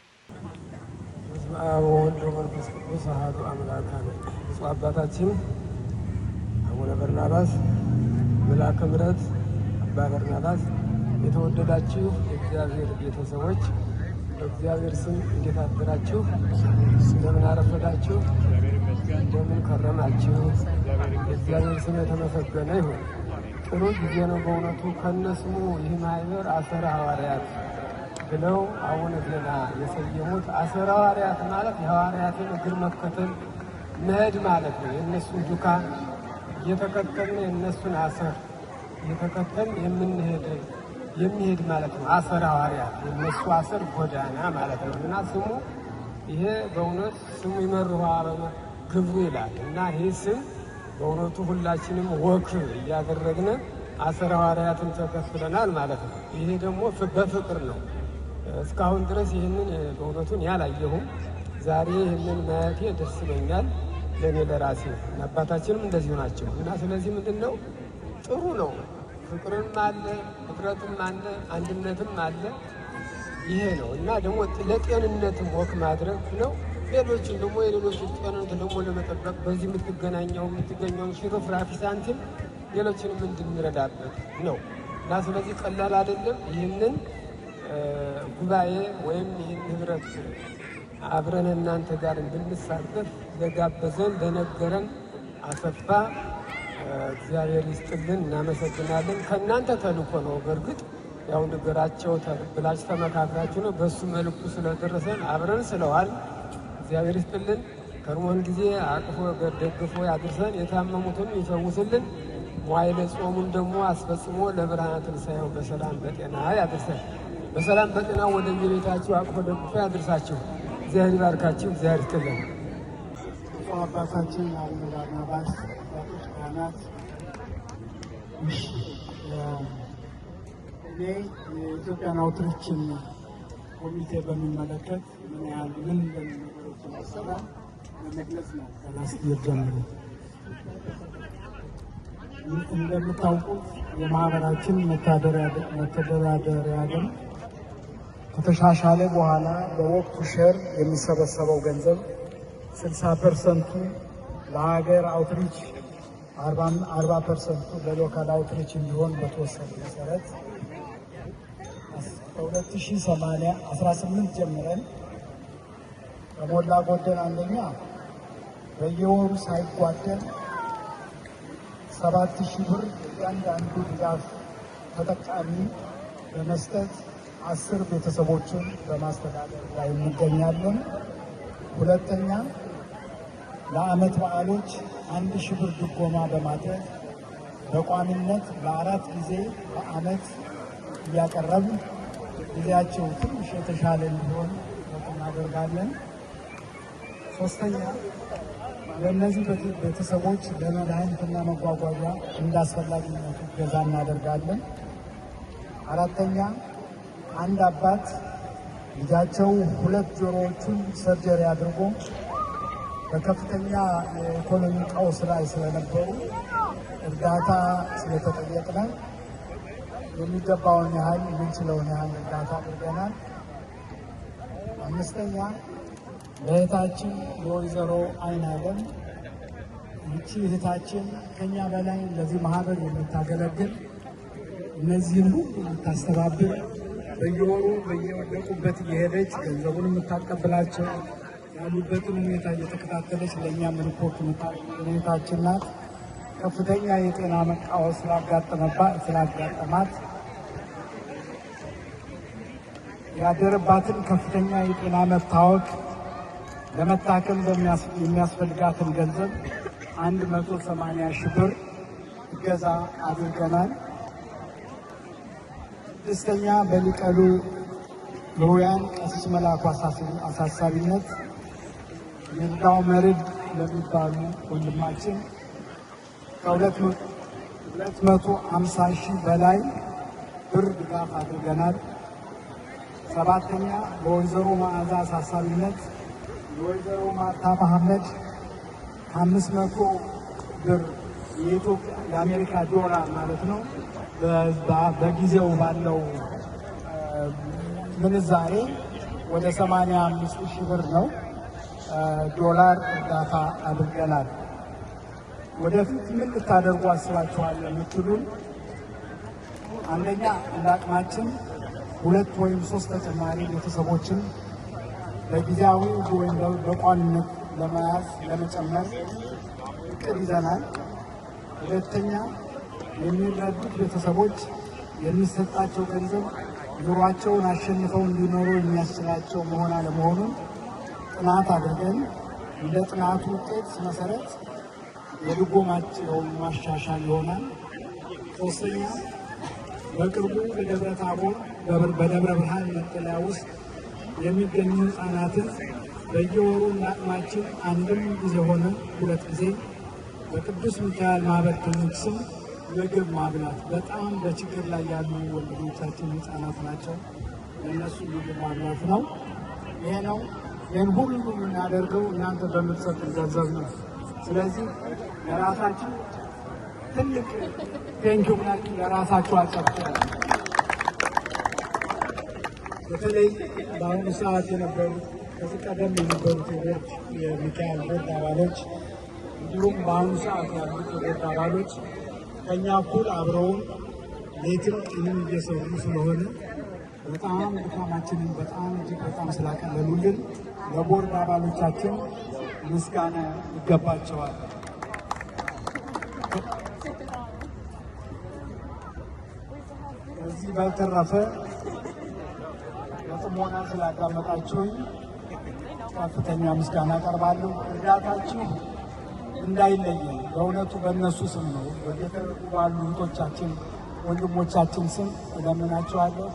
ወልድ ወመንፈስ ቅዱስ አሐዱ አምላክ አሜን። ብፁዕ አባታችን አቡነ በርናባስ መልአከ ምሕረት አባ በርናባስ፣ የተወደዳችሁ የእግዚአብሔር ቤተሰቦች በእግዚአብሔር ስም እንዴት አደራችሁ? እንደምን አረፈዳችሁ? እንደምን ከረማችሁ? የእግዚአብሔር ስም የተመሰገነ ይሁን። ጥሩ ጊዜ ነው በእውነቱ። ከነስሙ ይህ ማህበር አሰረ ሐዋርያት ብለው አቡነ ዜና የሰየሙት። አሰረ ሐዋርያት ማለት የሐዋርያትን እግር መከተል መሄድ ማለት ነው። የእነሱን ዱካን እየተከተልን የእነሱን አሰር እየተከተልን የሚሄድ ማለት ነው። አሰረ ሐዋርያት የእነሱ አሰር ጎዳና ማለት ነው። እና ስሙ ይሄ በእውነት ስሙ ይመርሖ ግብሩ ይላል። እና ይሄ ስም በእውነቱ ሁላችንም ወክ እያደረግን አሰረ ሐዋርያትን ተከትለናል ማለት ነው። ይሄ ደግሞ በፍቅር ነው። እስካሁን ድረስ ይህንን በእውነቱን ያላየሁም። ዛሬ ይህንን ማየቴ ደስ ይለኛል ለእኔ ለራሴ። አባታችንም እንደዚሁ ናቸው። እና ስለዚህ ምንድን ነው ጥሩ ነው። ፍቅርም አለ፣ ህብረትም አለ፣ አንድነትም አለ። ይሄ ነው እና ደግሞ ለጤንነትም ወክ ማድረግ ነው። ሌሎችን ደግሞ የሌሎችን ጤንነት ደግሞ ለመጠበቅ በዚህ የምትገኘውን ሽርፍራፊ ሳንቲም ሌሎችንም እንድንረዳበት ነው እና ስለዚህ ቀላል አይደለም። ይህንን ጉባኤ ወይም ይህን ህብረት አብረን እናንተ ጋር እንድንሳተፍ ለጋበዘን ለነገረን አሰፋ እግዚአብሔር ይስጥልን፣ እናመሰግናለን። ከእናንተ ተልኮ ነው። በእርግጥ ያው ነገራቸው ብላችሁ ተመካክራችሁ ነው። በሱ መልኩ ስለደረሰን አብረን ስለዋል እግዚአብሔር ይስጥልን። ከርሞን ጊዜ አቅፎ ደግፎ ያድርሰን፣ የታመሙትን ይፈውስልን። መዋዕለ ጾሙን ደግሞ አስፈጽሞ ለብርሃነ ትንሣኤው በሰላም በጤና ያድርሰን። በሰላም በጤና ወደ ቤታችሁ አቅፎ ደግፎ ያድርሳችሁ። እግዚአብሔር ይባርካችሁ። እግዚአብሔር ይስጥልን። አባታችን አቡነ በርናባስ አባቶች ካህናት፣ እኔ የኢትዮጵያን አውትሪችን ኮሚቴ በሚመለከት ምን ነገሮች ማሰራ ለመግለጽ ነው። ከላስት ጀምሮ እንደምታውቁት የማህበራችን መተዳደሪያ ደንብ ከተሻሻለ በኋላ በወቅቱ ሼር የሚሰበሰበው ገንዘብ 60% ለሀገር አውትሪች 40% ለሎካል አውትሪች እንዲሆን በተወሰነ መሰረት ከ2018 ጀምረን ከሞላ ጎደል አንደኛ በየወሩ ሳይጓደል 7,000 ብር እያንዳንዱ ድጋፍ ተጠቃሚ በመስጠት 10 ቤተሰቦችን በማስተዳደር ላይ እንገኛለን። ሁለተኛ ለዓመት በዓሎች 1,000 ብር ድጎማ በማድረግ በቋሚነት ለ4 ጊዜ በዓመት እያቀረብን ጊዜያቸው ትንሽ የተሻለ እንዲሆን እናደርጋለን። ሶስተኛ ለእነዚህ ቤተሰቦች ለመድኃኒትና መጓጓዣ እንዳስፈላጊነቱ እገዛ እናደርጋለን። አራተኛ አንድ አባት ልጃቸው 2 ጆሮዎቹን ሰርጀሪ አድርጎ በከፍተኛ የኢኮኖሚ ቀውስ ላይ ስለነበሩ እርዳታ ስለተጠየቅነ የሚገባውን ያህል የምንችለውን ያህል እርዳታ አድርገናል። አምስተኛ ለእህታችን የወይዘሮ አይናለም ይቺ እህታችን ከኛ በላይ ለዚህ ማህበር የምታገለግል እነዚህን ሁሉ የምታስተባብር በየወሩ በየወደቁበት እየሄደች ገንዘቡን የምታቀብላቸው ያሉበትን ሁኔታ እየተከታተለች ለእኛም ሪፖርት ሁኔታችን ናት። ከፍተኛ የጤና መቃወስ ስላጋጠማት ያደረባትን ከፍተኛ የጤና መታወክ ለመታከም የሚያስፈልጋትን ገንዘብ 180,000 ብር እገዛ አድርገናል። ስድስተኛ በሊቀ ልዑያን ቀሲስ መላኩ አሳሳቢነት ይርዳው መርድ ለሚባሉ ወንድማችን ከ250 ሺህ በላይ ብር ድጋፍ አድርገናል። ሰባተኛ በወይዘሮ መዓዛ አሳሳቢነት የወይዘሮ ማርታ መሐመድ 500 ብር የኢትዮጵያ የአሜሪካ ዶላር ማለት ነው በጊዜው ባለው ምንዛሬ ወደ 85 ሺህ ብር ነው ዶላር እርዳታ አድርገናል። ወደፊት ምን ልታደርጉ አስባችኋል የምትሉን፣ አንደኛ እንደ አቅማችን 2 ወይም 3 ተጨማሪ ቤተሰቦችን በጊዜያዊ ወይም በቋሚነት ለመያዝ ለመጨመር እቅድ ይዘናል። ሁለተኛ የሚረዱት ቤተሰቦች የሚሰጣቸው ገንዘብ ኑሯቸውን አሸንፈው እንዲኖሩ የሚያስችላቸው መሆን አለመሆኑን ጥናት አድርገን እንደ ጥናቱ ውጤት መሰረት የድጎማቸውን ማሻሻል ይሆናል። ሶስተኛ በቅርቡ በደብረ ታቦር በደብረ ብርሃን መጠለያ ውስጥ የሚገኙ ህፃናትን በየወሩ አቅማችን አንድም ጊዜ ሆነ 2 ጊዜ በቅዱስ ሚካኤል ማህበርተኞች ስም ምግብ ማብላት፣ በጣም በችግር ላይ ያሉ ወንድሞቻችን ህፃናት ናቸው። ለእነሱ ምግብ ማብላት ነው። ይሄ ነው። ይህን ሁሉ የምናደርገው እናንተ በምትሰጡን ገንዘብ ነው። ስለዚህ ለራሳችሁ ትልቅ ቴንኪው ብላችሁ ለራሳችሁ አጨብጭቡ። በተለይ በአሁኑ ሰዓት የነበሩት ከዚህ ቀደም የነበሩት የሚካኤል ቦርድ አባሎች እንዲሁም በአሁኑ ሰዓት ያሉት የቦርድ አባሎች ከኛ እኩል አብረውን ሌትም ቀንም እየሰሩ ስለሆነ በጣም ድካማችንን በጣም እጅግ በጣም ስላቀለሉልን ለቦርድ አባሎቻችን ምስጋና ይገባቸዋል። ከዚህ ባልተረፈ በጥሞና ስላዳመጣችሁኝ ከፍተኛ ምስጋና አቀርባለሁ። እርዳታችሁ እንዳይለየን በእውነቱ በእነሱ ስም ነው፣ በየተረዱ ባሉ እህቶቻችን ወንድሞቻችን ስም እለምናችኋለሁ።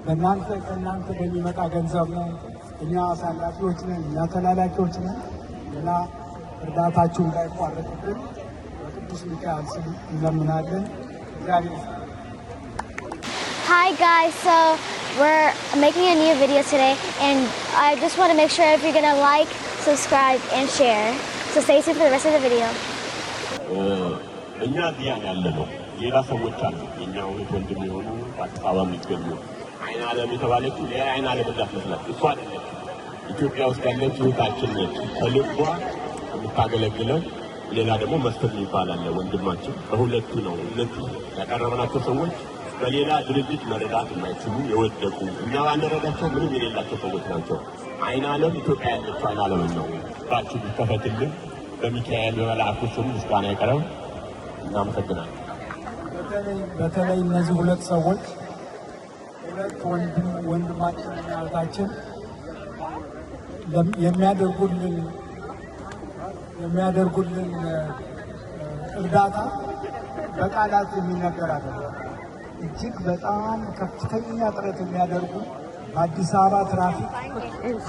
ከእናንተ በሚመጣ ገንዘብ ነው። እኛ አሳላፊዎች ነን፣ እኛ ተላላኪዎች ነን እና እርዳታችሁ እንዳይቋረጥብን በቅዱስ ሚካኤል ስም እንለምናለን። እግዚአብሔር Hi guys, so we're making a new video today and I just want to make sure if you're going to like, subscribe and share. So stay tuned for the rest of the video. እኛ እዚያ ያለ ነው። ሌላ ሰዎች አሉ። የኛ ወንድም የሆኑ በአዲስ አበባ የሚገኙ አይን ዓለም የተባለችው ሌላ አይን ዓለም እንዳትመስላት እሷ አይደለች። ኢትዮጵያ ውስጥ ያለች እህታችን ነች። ከልቧ የምታገለግለን። ሌላ ደግሞ መስፍን ይባላል ወንድማችን። በሁለቱ ነው እነዚህ ያቀረብናቸው ሰዎች በሌላ ድርጅት መረዳት የማይችሉ የወደቁ እኛ ባንረዳቸው ምንም የሌላቸው ሰዎች ናቸው። አይን ዓለም ኢትዮጵያ ያለችው አይን ዓለም ነው። ባችሁ ቢከፈትልን በሚካኤል በመላእክቱ ስም ምስጋና ይቀርብ። እናመሰግናለን። በተለይ እነዚህ ሁለት ሰዎች ወንድማችን እና እህታችን የሚያደርጉልን እርዳታ በቃላት የሚነገር አይደለም። እጅግ በጣም ከፍተኛ ጥረት የሚያደርጉ በአዲስ አበባ ትራፊክ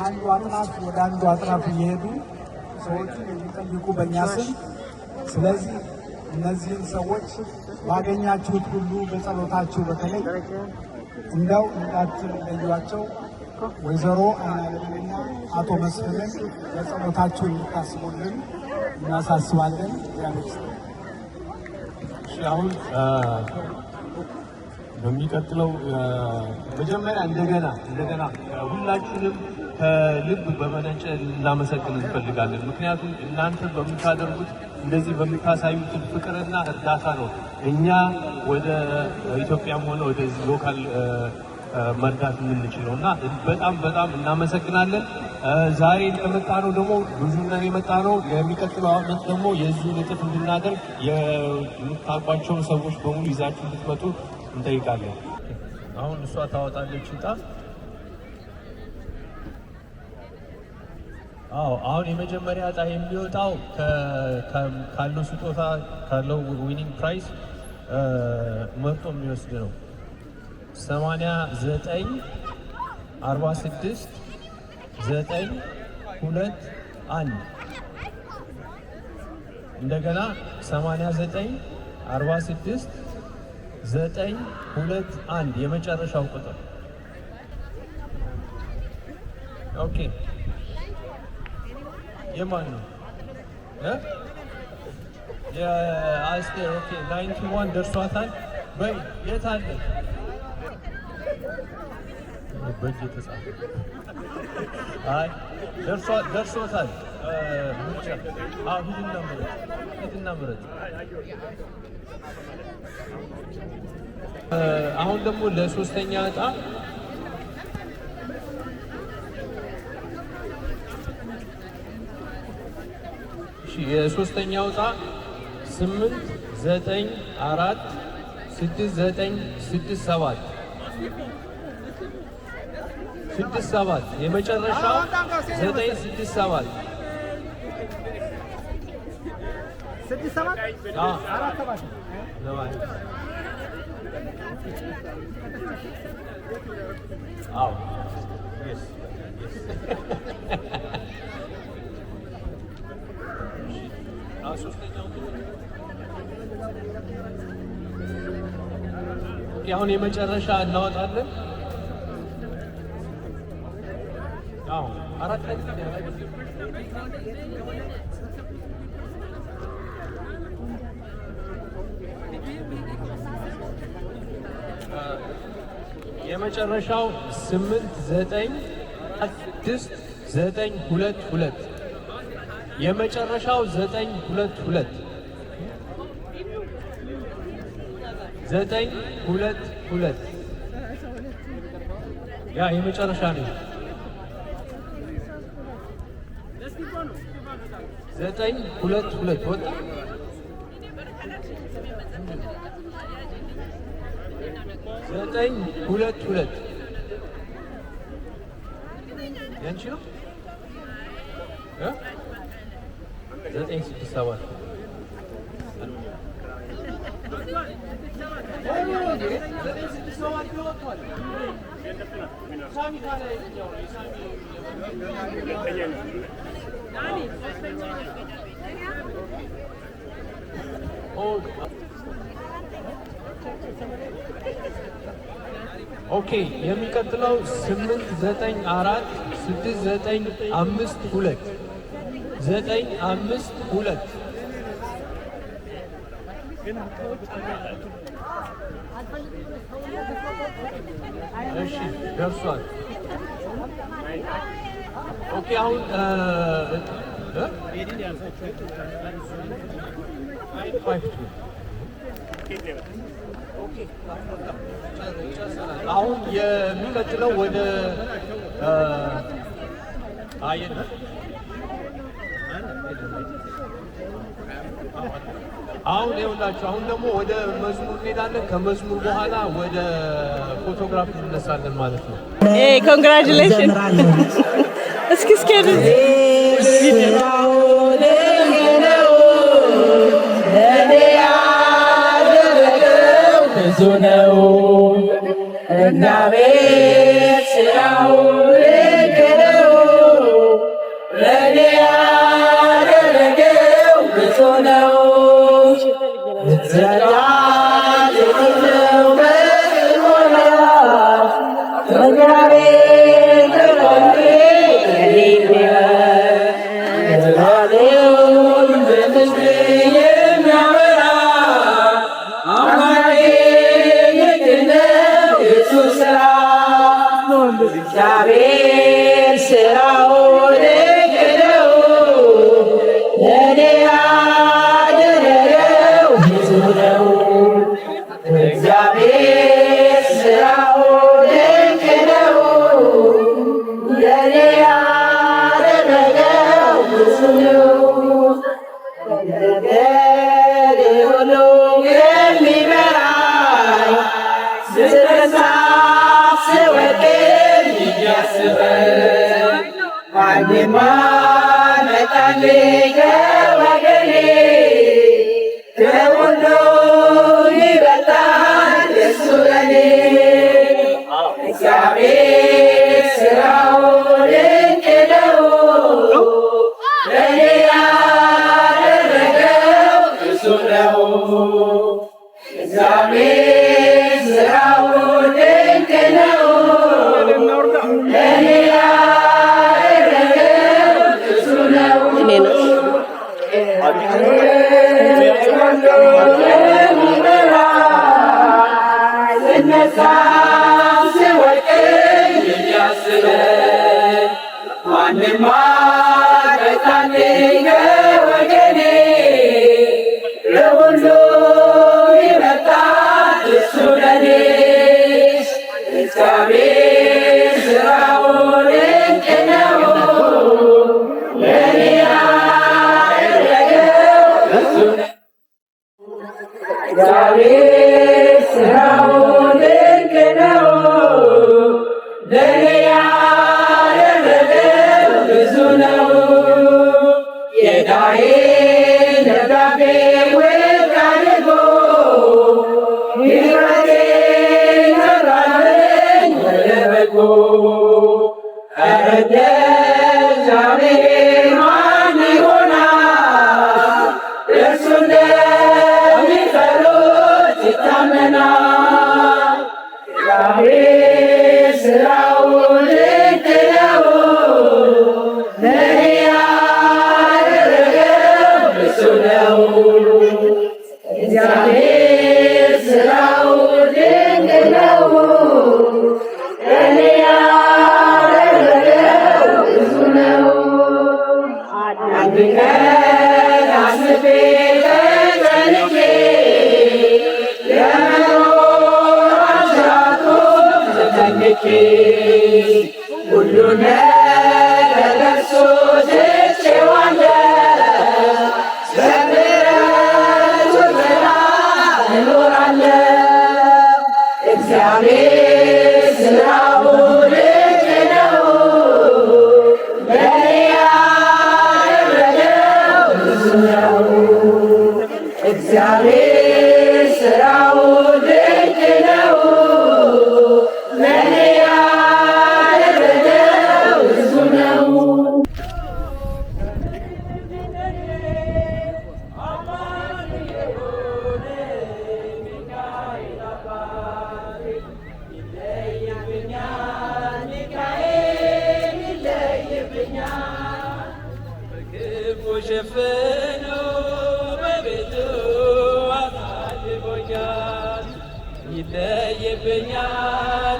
አንዱ አጥናፍ ወደ አንዱ አጥናፍ እየሄዱ ሰዎችን የሚጠይቁ በእኛ ስም። ስለዚህ እነዚህን ሰዎች ባገኛችሁት ሁሉ በጸሎታችሁ በተለይ እንደው እንዳትለዩዋቸው ወይዘሮ አይናለምና አቶ መስፍንን በጸሎታችሁ እንድታስቡልን እናሳስባለን። አሁን በሚቀጥለው መጀመሪያ እንደገና ሁላችንም ከልብ በመነጨ እናመሰግን እንፈልጋለን። ምክንያቱም እናንተ በምታደርጉት እንደዚህ በምታሳዩት ፍቅርና እርዳታ ነው እኛ ወደ ኢትዮጵያም ሆነ ወደዚህ ሎካል መርዳት የምንችለው እና በጣም እናመሰግናለን። ዛሬ የመጣ ነው ደግሞ ብዙ ነን የመጣ ነው። የሚቀጥለው ዓመት ደግሞ የዚህ እጥፍ እንድናደርግ የምታውቋቸውን ሰዎች በሙሉ ይዛችሁ እንድትመጡ እንጠይቃለን። አሁን እሷ ታወጣለች ዕጣ። አሁን የመጀመሪያ ዕጣ የሚወጣው ካለው ስጦታ ካለው ዊኒንግ ፕራይስ መርጦ የሚወስድ ነው። 89 46 9 2 1 እንደገና 89 46 9 2 1 የመጨረሻው ቁጥር። ኦኬ የማን ነው? የአስቴር። ኦኬ 91 ደርሷታል። በይ የት አለ? በእጅ የተጻፈ አይ ደርሶታል። ምርጫ ሂድና ምረጥ። አሁን ደግሞ ለሶስተኛ ዕጣ የሶስተኛው ዕጣ 8 9 4 6 9 6 7 6 7 የመጨረሻው 9 6 7 6 7 4 7 አዎ አሁን የመጨረሻ እናወጣለን። አዎ አራት ላይ የመጨረሻው 8 9 6 9 2 2 የመጨረሻው 9 2 2 9 2 2 ያ የመጨረሻ ነው። 9 2 2 ወጣ። ዘጠኝ ሁለት ሁለት ያንቺ ነው። 9 6 7 ኦኬ የሚቀጥለው 8 9 4 6 9 5 2 9 5 2 እሺ ደርሷል። ኦኬ አሁን አሁን የሚቀጥለው ወደ አየን አሁን ይኸውላችሁ አሁን ደግሞ ወደ መዝሙር እንሄዳለን። ከመዝሙር በኋላ ወደ ፎቶግራፍ እንነሳለን ማለት ነው። ኮንግራቹሌሽን እስኪ ብዙ ነው እግዚአብሔር ስራው ልክ ነው። ለእኔ ያደረገው ብዙ ነው። ዘላለም ነው በሞላው እግዚአብሔር ተቆንጆ ዘላለም በምስል የሚያበራ እግዚአብሔር ስራው ልክ ነው። ለእኔ ያደረገው ብዙ ነው። እግዚአብሔር ስራው ልክ ነው። ለእኔ ያደረገው ብዙ ነው። መንገዴ ሁሉ የሚመራኝ ስነሳ ስወድቅ የሚያስበኝ ማንም አመጣልኝ ከወገኔ ከሁሉ ይበልጣል እሱ ለኔ በዛም ስወድቅ የሚያስበኝ ማንም አይታየኝ ከወገኔ ለሁሉ ይመጣል እሱ ለኔ እግዚአብሔር ሥራው ድንቅ ነው ለኔ ያደረገው እሱ ነው። እግዚአብሔር ሥራው ድንቅ ነው ለኔ ያደረገው ብዙ ነው። የዕዳዬን ደብዳቤ ውድቅ አድርጎ ሕይወቴን መራልኝ ወደ በጎ። ኧረ እንደ እግዚአብሔር ማን ይሆናል? እርሱ እንደሚፈሩት ይታመናል። እግዚአብሔር ሥራው ድንቅ ነው ለኔ ያደረገው እሱ ነው። እግዚአብሔር ሥራው ድንቅ ነው ለኔ ያደረገው ብዙ ነው። አንድ ቀን አስቤ ተጨንቄ ለመኖር አልቻልኩም ተጨንቄ ሁሉን ነገር ለእርሱ ትቼዋለሁ በምሕረቱ ጥላ እኖራለሁ። እግዚአብሔር ሥራው ድንቅ ነው ለኔ ያደረገው ብዙ ነው። እግዚአብሔር ሥራው ድንቅ ነው ለኔ ያደረገው ብዙ ነው። ሸፍኖ በቤቱ አሳድጎኛል። ይለይብኛል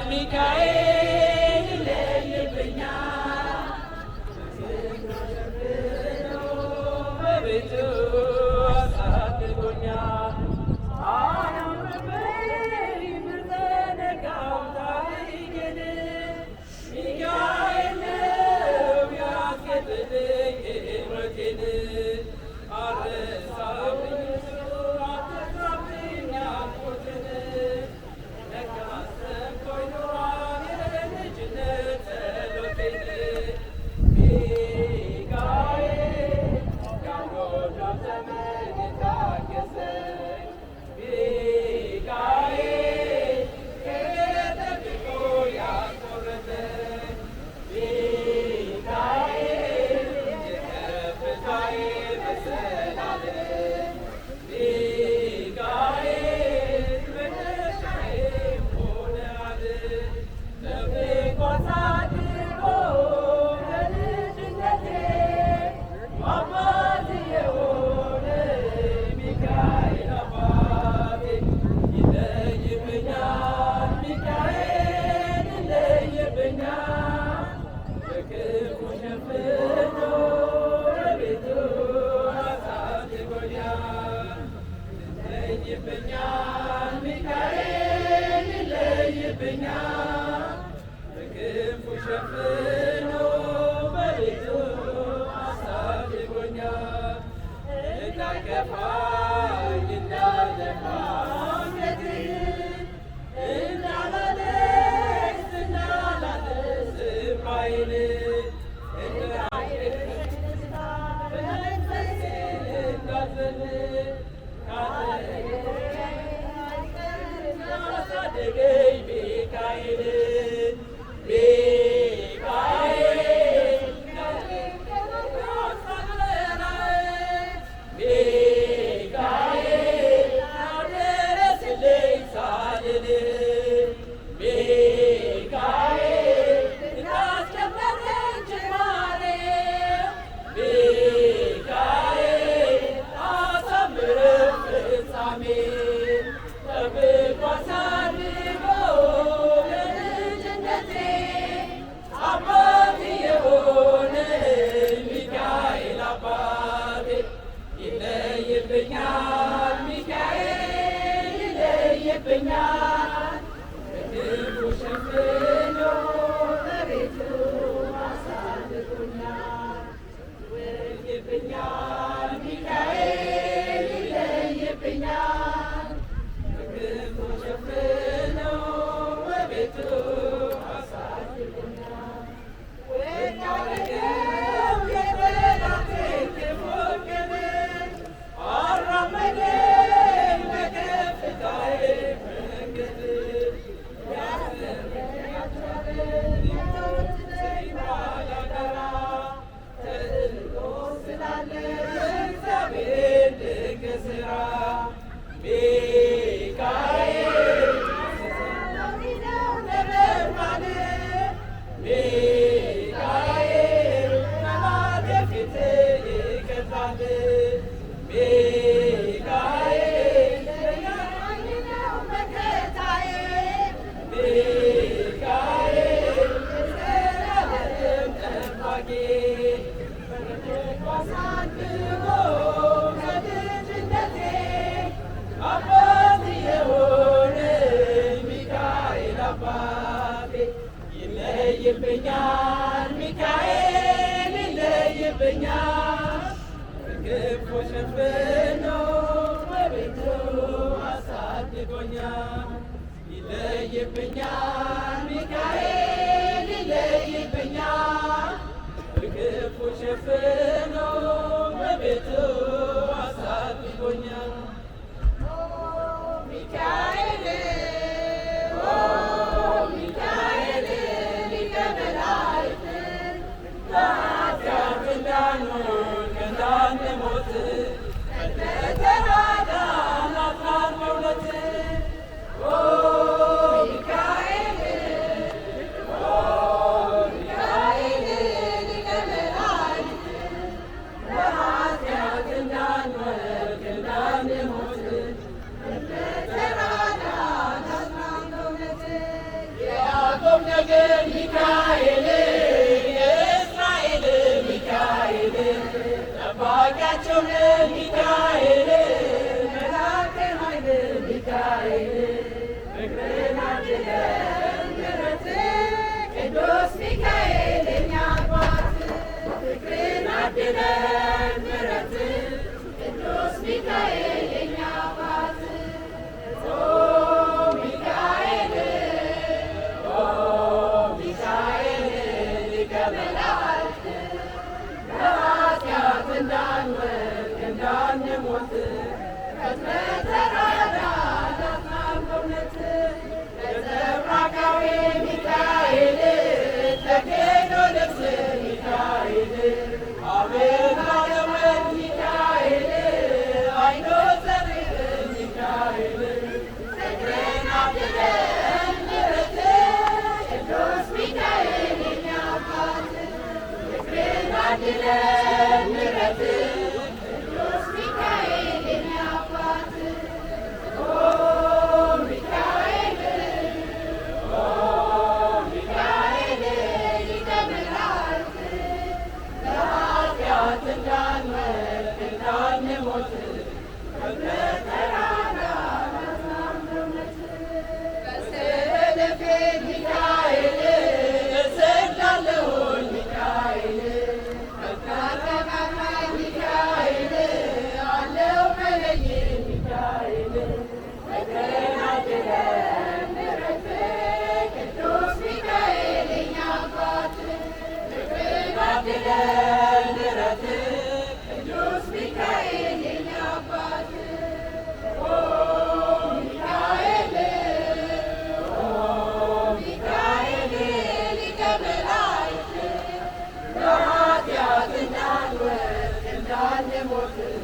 ሚካኤል ይለይብኛል። ሸፍኖ በቤቱ አሳድጎኛል። ብዘነጋው ታሪኬን ሚካኤል ነው ያስጌጥልኝ ሕይወቴን። Yeah. ይለይብኛል ሚካኤል ይለይብኛል በክንፉ ሸፍኖ በቤቱ አሳድጎኛል ወዳረገው የጠላቴን ክፉ ገመድ አራመደኝ በከፍታዬ መንገድ ይለይብኛል ሚካኤል ይለይብኛል በክንፉ ሸፍኖ በቤቱ አሳድጎኛል ይለይብኛል ሚካኤል ይለይብኛል በክንፉ ሸፍኖ በቤቱ አሳድጎኛል ሚካኤል ሚካኤል የእስራኤል ሚካኤል ጠባቂያቸው ሚካኤል መልአከ ኃይል ሚካኤል ፍቅርን አድለን ምሕረት ቅዱስ ሚካኤል የኛ አባት ፍቅርን አድለን ምሕረት ቅዱስ ሚካኤል የኛ አባት Michael,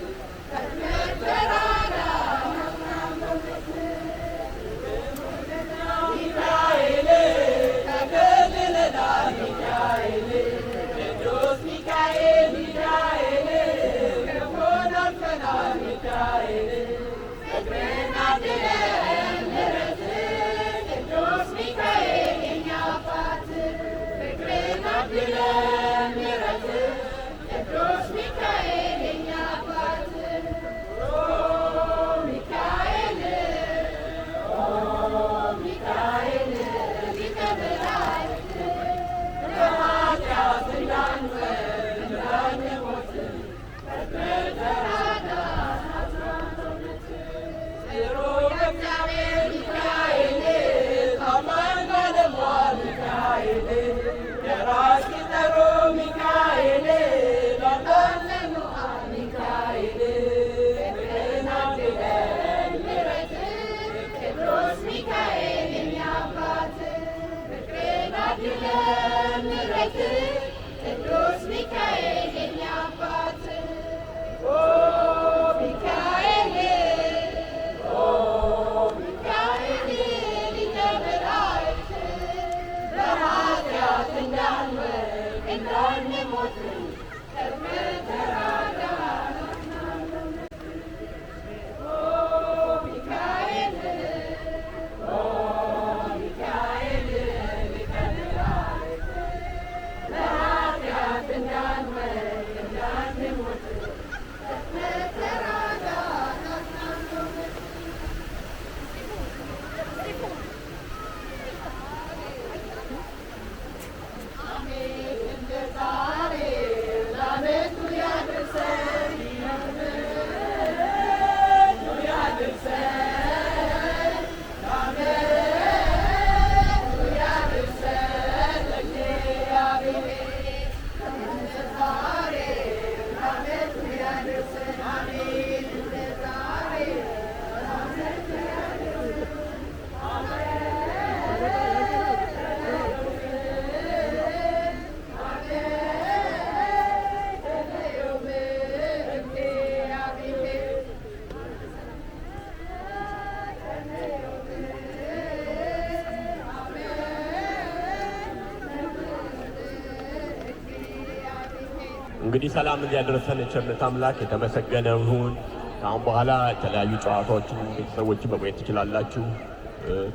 እንግዲህ ሰላም እንዲያደርሰን የቸርነት አምላክ የተመሰገነ ይሁን። ከአሁን በኋላ የተለያዩ ጨዋታዎችን ቤተሰቦችን በማየት ትችላላችሁ።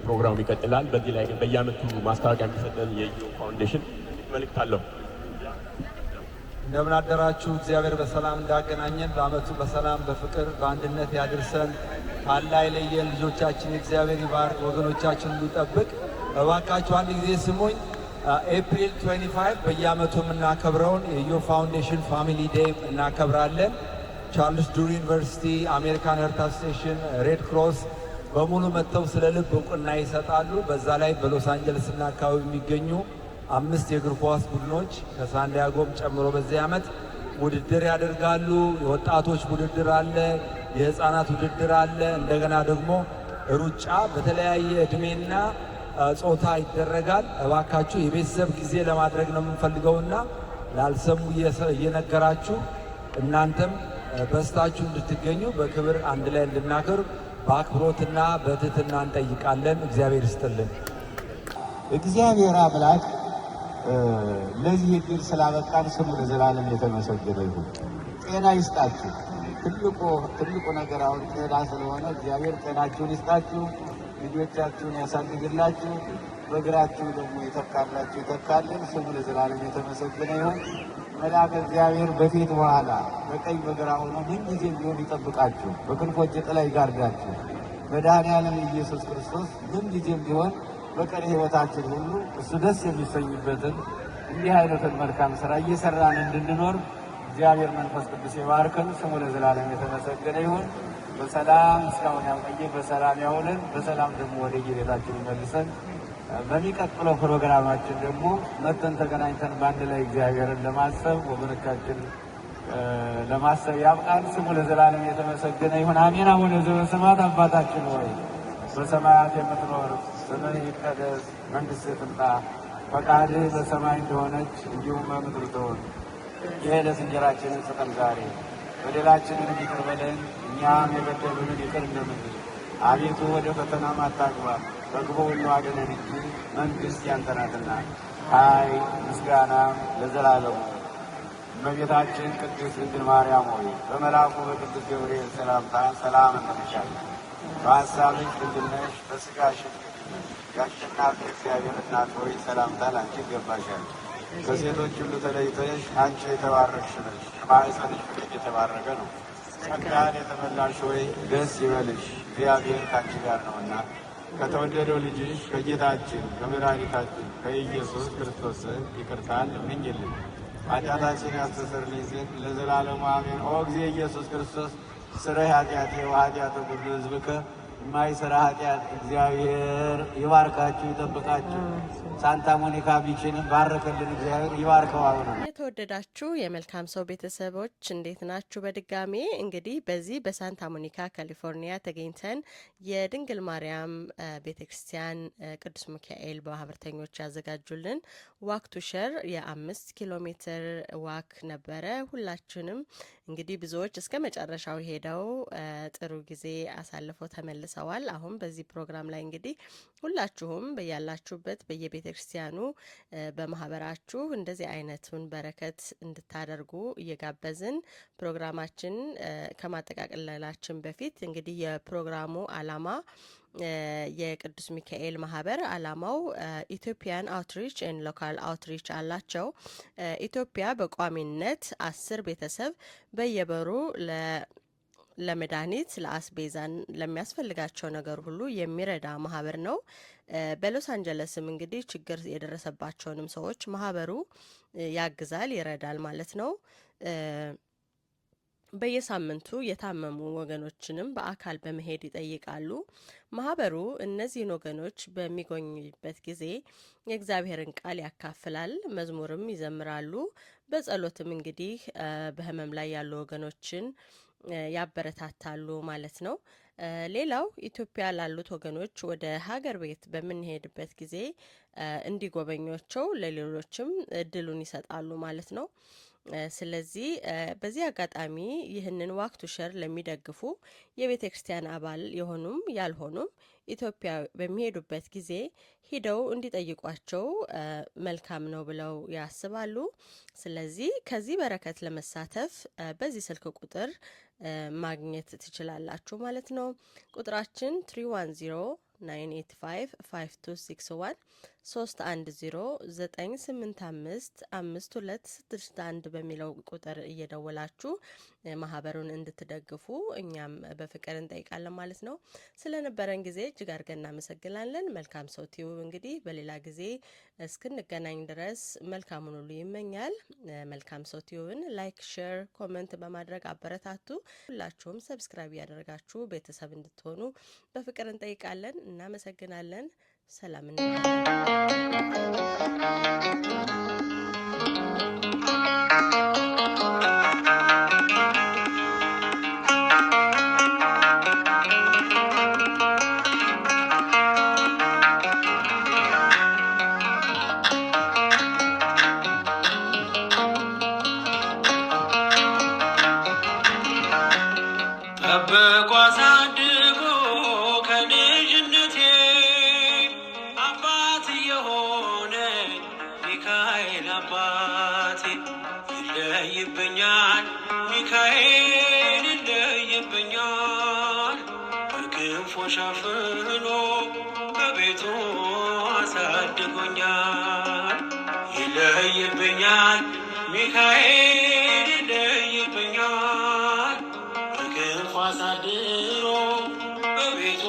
ፕሮግራሙ ይቀጥላል። በዚህ ላይ ግን በየዓመቱ ማስታወቂያ የሚሰጠን የኢዮ ፋውንዴሽን መልእክት አለው። እንደምን አደራችሁ። እግዚአብሔር በሰላም እንዳገናኘን በዓመቱ በሰላም በፍቅር በአንድነት ያድርሰን። ታላይ ለየን ልጆቻችን እግዚአብሔር ይባርክ፣ ወገኖቻችን ሁሉ ይጠብቅ። እባካችሁ አንድ ጊዜ ስሙኝ። ኤፕሪል 25 በየዓመቱ የምናከብረውን የኢዮ ፋውንዴሽን ፋሚሊ ዴይ እናከብራለን። ቻርልስ ዱር ዩኒቨርሲቲ፣ አሜሪካን ሄርት አሶሲዬሽን፣ ሬድ ክሮስ በሙሉ መጥተው ስለ ልብ እውቅና ይሰጣሉ። በዛ ላይ በሎስ አንጀለስ እና አካባቢ የሚገኙ 5 የእግር ኳስ ቡድኖች ከሳንዲያጎም ጨምሮ በዚህ ዓመት ውድድር ያደርጋሉ። የወጣቶች ውድድር አለ፣ የህፃናት ውድድር አለ። እንደገና ደግሞ ሩጫ በተለያየ እድሜና ጾታ ይደረጋል። እባካችሁ የቤተሰብ ጊዜ ለማድረግ ነው የምንፈልገውና ላልሰሙ እየነገራችሁ እናንተም በስታችሁ እንድትገኙ በክብር አንድ ላይ እንድናከብር በአክብሮትና በትህትና እንጠይቃለን። እግዚአብሔር ይስጥልን። እግዚአብሔር አምላክ ለዚህ እድል ስላበቃን ስሙ ለዘላለም የተመሰገነ ይሁን። ጤና ይስጣችሁ። ትልቁ ነገር አሁን ጤና ስለሆነ እግዚአብሔር ጤናችሁን ይስጣችሁ፣ ልጆቻችሁን ያሳድግላችሁ፣ በእግራችሁ ደግሞ ይተካላችሁ ይተካልን። ስሙ ለዘላለም የተመሰገነ ይሁን። መልአከ እግዚአብሔር በፊት በኋላ በቀኝ በግራ ሆኖ ምንጊዜም ቢሆን ይጠብቃችሁ፣ በክንፎቹ ጥላ ይጋርዳችሁ። መድኃኔዓለም ኢየሱስ ክርስቶስ ምንጊዜም ቢሆን በቀሪ ሕይወታችን ሁሉ እሱ ደስ የሚሰኝበትን እንዲህ አይነትን መልካም ስራ እየሰራን እንድንኖር እግዚአብሔር መንፈስ ቅዱስ ይባርከን። ስሙ ለዘላለም የተመሰገነ ይሁን። በሰላም እስካሁን ያቆየ በሰላም ያውለን፣ በሰላም ደግሞ ወደ የቤታችን ይመልሰን። በሚቀጥለው ፕሮግራማችን ደግሞ መተን ተገናኝተን በአንድ ላይ እግዚአብሔርን ለማሰብ ወገኖቻችን ለማሰብ ያብቃን። ስሙ ለዘላለም የተመሰገነ ይሁን። አሜን። አቡነ ዘበሰማያት አባታችን ሆይ በሰማያት የምትኖር ስምህ ይቀደስ፣ መንግሥትህ ትምጣ፣ ፈቃድህ በሰማይ እንደሆነች እንዲሁም በምድር ትሁን። የዕለት እንጀራችንን ስጠን ዛሬ፣ በደላችንን ይቅር በለን እኛም የበደሉንን ይቅር እንደምንል፣ አቤቱ ወደ ፈተና አታግባን ከክፉ ሁሉ አድነን እንጂ መንግሥት ያንተ ናትና ኃይል፣ ምስጋና ለዘላለሙ። እመቤታችን ቅድስት ድንግል ማርያም ሆይ በመልአኩ በቅዱስ ገብርኤል ሰላምታ ሰላም እንልሻለን። በሐሳብሽ ድንግል ነሽ፣ በሥጋሽም ድንግል ነሽ። የአሸናፊ እግዚአብሔር እናት ሆይ ሰላምታ ላንቺ ይገባሻል። ከሴቶች ሁሉ ተለይተሽ አንቺ የተባረክሽ ነሽ፣ የማኅፀንሽ ፍሬ የተባረከ ነው። ጸጋን የተመላሽ ሆይ ደስ ይበልሽ፣ እግዚአብሔር ከአንቺ ጋር ነውና ከተወደደው ልጅሽ ከጌታችን ከመድኃኒታችን ከኢየሱስ ክርስቶስ ይቅርታን ለምኝልን ኃጢአታችን ያስተሰርይልን ዘንድ ለዘላለሙ አሜን። ኦ እግዚእ ኢየሱስ ክርስቶስ ስረይ ኃጢአቴ ወኃጢአተ ኩሉ ሕዝብከ የማይሰራ ኃጢአት እግዚአብሔር ይባርካችሁ ይጠብቃችሁ። ሳንታ ሞኒካ ቢችንም ባረከልን እግዚአብሔር ይባርከው። አሁን የተወደዳችሁ የመልካም ሰው ቤተሰቦች እንዴት ናችሁ? በድጋሜ እንግዲህ በዚህ በሳንታ ሞኒካ ካሊፎርኒያ ተገኝተን የድንግል ማርያም ቤተክርስቲያን ቅዱስ ሚካኤል ማህበርተኞች ያዘጋጁልን ዋክ ቱ ሸር የ5 ኪሎ ሜትር ዋክ ነበረ። ሁላችንም እንግዲህ ብዙዎች እስከ መጨረሻው ሄደው ጥሩ ጊዜ አሳልፈው ተመልሰዋል። አሁን በዚህ ፕሮግራም ላይ እንግዲህ ሁላችሁም በያላችሁበት በየቤተ ክርስቲያኑ በማህበራችሁ እንደዚህ አይነቱን በረከት እንድታደርጉ እየጋበዝን ፕሮግራማችን ከማጠቃለላችን በፊት እንግዲህ የፕሮግራሙ አላማ የቅዱስ ሚካኤል ማህበር አላማው ኢትዮጵያን አውትሪች ኤንድ ሎካል አውትሪች አላቸው። ኢትዮጵያ በቋሚነት 10 ቤተሰብ በየበሩ ለመድኃኒት ለአስቤዛን ለሚያስፈልጋቸው ነገር ሁሉ የሚረዳ ማህበር ነው። በሎስ አንጀለስም እንግዲህ ችግር የደረሰባቸውንም ሰዎች ማህበሩ ያግዛል፣ ይረዳል ማለት ነው። በየሳምንቱ የታመሙ ወገኖችንም በአካል በመሄድ ይጠይቃሉ። ማህበሩ እነዚህን ወገኖች በሚጎኝበት ጊዜ የእግዚአብሔርን ቃል ያካፍላል፣ መዝሙርም ይዘምራሉ። በጸሎትም እንግዲህ በህመም ላይ ያሉ ወገኖችን ያበረታታሉ ማለት ነው። ሌላው ኢትዮጵያ ላሉት ወገኖች ወደ ሀገር ቤት በምንሄድበት ጊዜ እንዲጎበኟቸው ለሌሎችም እድሉን ይሰጣሉ ማለት ነው። ስለዚህ በዚህ አጋጣሚ ይህንን ዋክ ቱ ሼር ለሚደግፉ የቤተ ክርስቲያን አባል የሆኑም ያልሆኑም ኢትዮጵያ በሚሄዱበት ጊዜ ሂደው እንዲጠይቋቸው መልካም ነው ብለው ያስባሉ። ስለዚህ ከዚህ በረከት ለመሳተፍ በዚህ ስልክ ቁጥር ማግኘት ትችላላችሁ ማለት ነው። ቁጥራችን 310-985-5261 310-985-5261 በሚለው ቁጥር እየደወላችሁ ማህበሩን እንድትደግፉ እኛም በፍቅር እንጠይቃለን ማለት ነው። ስለነበረን ጊዜ እጅግ አድርገን እናመሰግናለን። መልካም ሰው ቲዩብ እንግዲህ በሌላ ጊዜ እስክንገናኝ ድረስ መልካሙን ሁሉ ይመኛል። መልካም ሰው ቲዩብን ላይክ፣ ሼር፣ ኮሜንት በማድረግ አበረታቱ። ሁላችሁም ሰብስክራይብ ያደረጋችሁ ቤተሰብ እንድትሆኑ በፍቅር እንጠይቃለን። እናመሰግናለን። ሰላም ጠብቆ አሳድጎ ከልጅነቴ አባት የሆነ ሚካኤል አባቴ ይለይብኛል፣ ሚካኤል ይለይብኛል። በክንፉ ሸፍኖ በቤቱ አሳድጎኛል። ይለይብኛል፣ ሚካኤል ይለይብኛል። በክንፉ አሳድሮ በቤቱ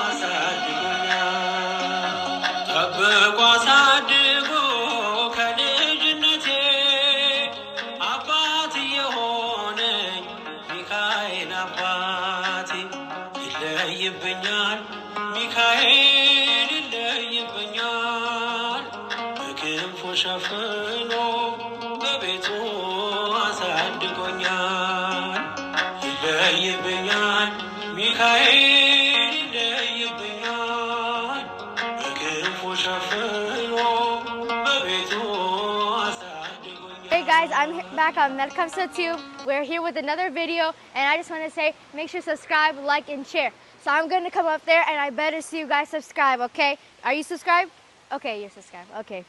አሳድጎኛል። ጠብቆ አሳድጎ ከልጅነቴ አባት የሆነኝ ሚካኤል አባቴ ይለይብኛል፣ ሚካኤል ይለይብኛል። በክንፉ ሸፍኖ በቤቱ አሳድጎኛል። ይለይብኛል፣ ሚካኤል ይለይብኛል። በክንፉ ሸፍኖ በቤቱ Hey guys, I'm back on Melkam Tube. We're here with another video, and I just want to say, make sure to subscribe, like, and share. So I'm going to come up there, and I better see you guys subscribe, okay? Are you subscribed? Okay, you're subscribed. Okay.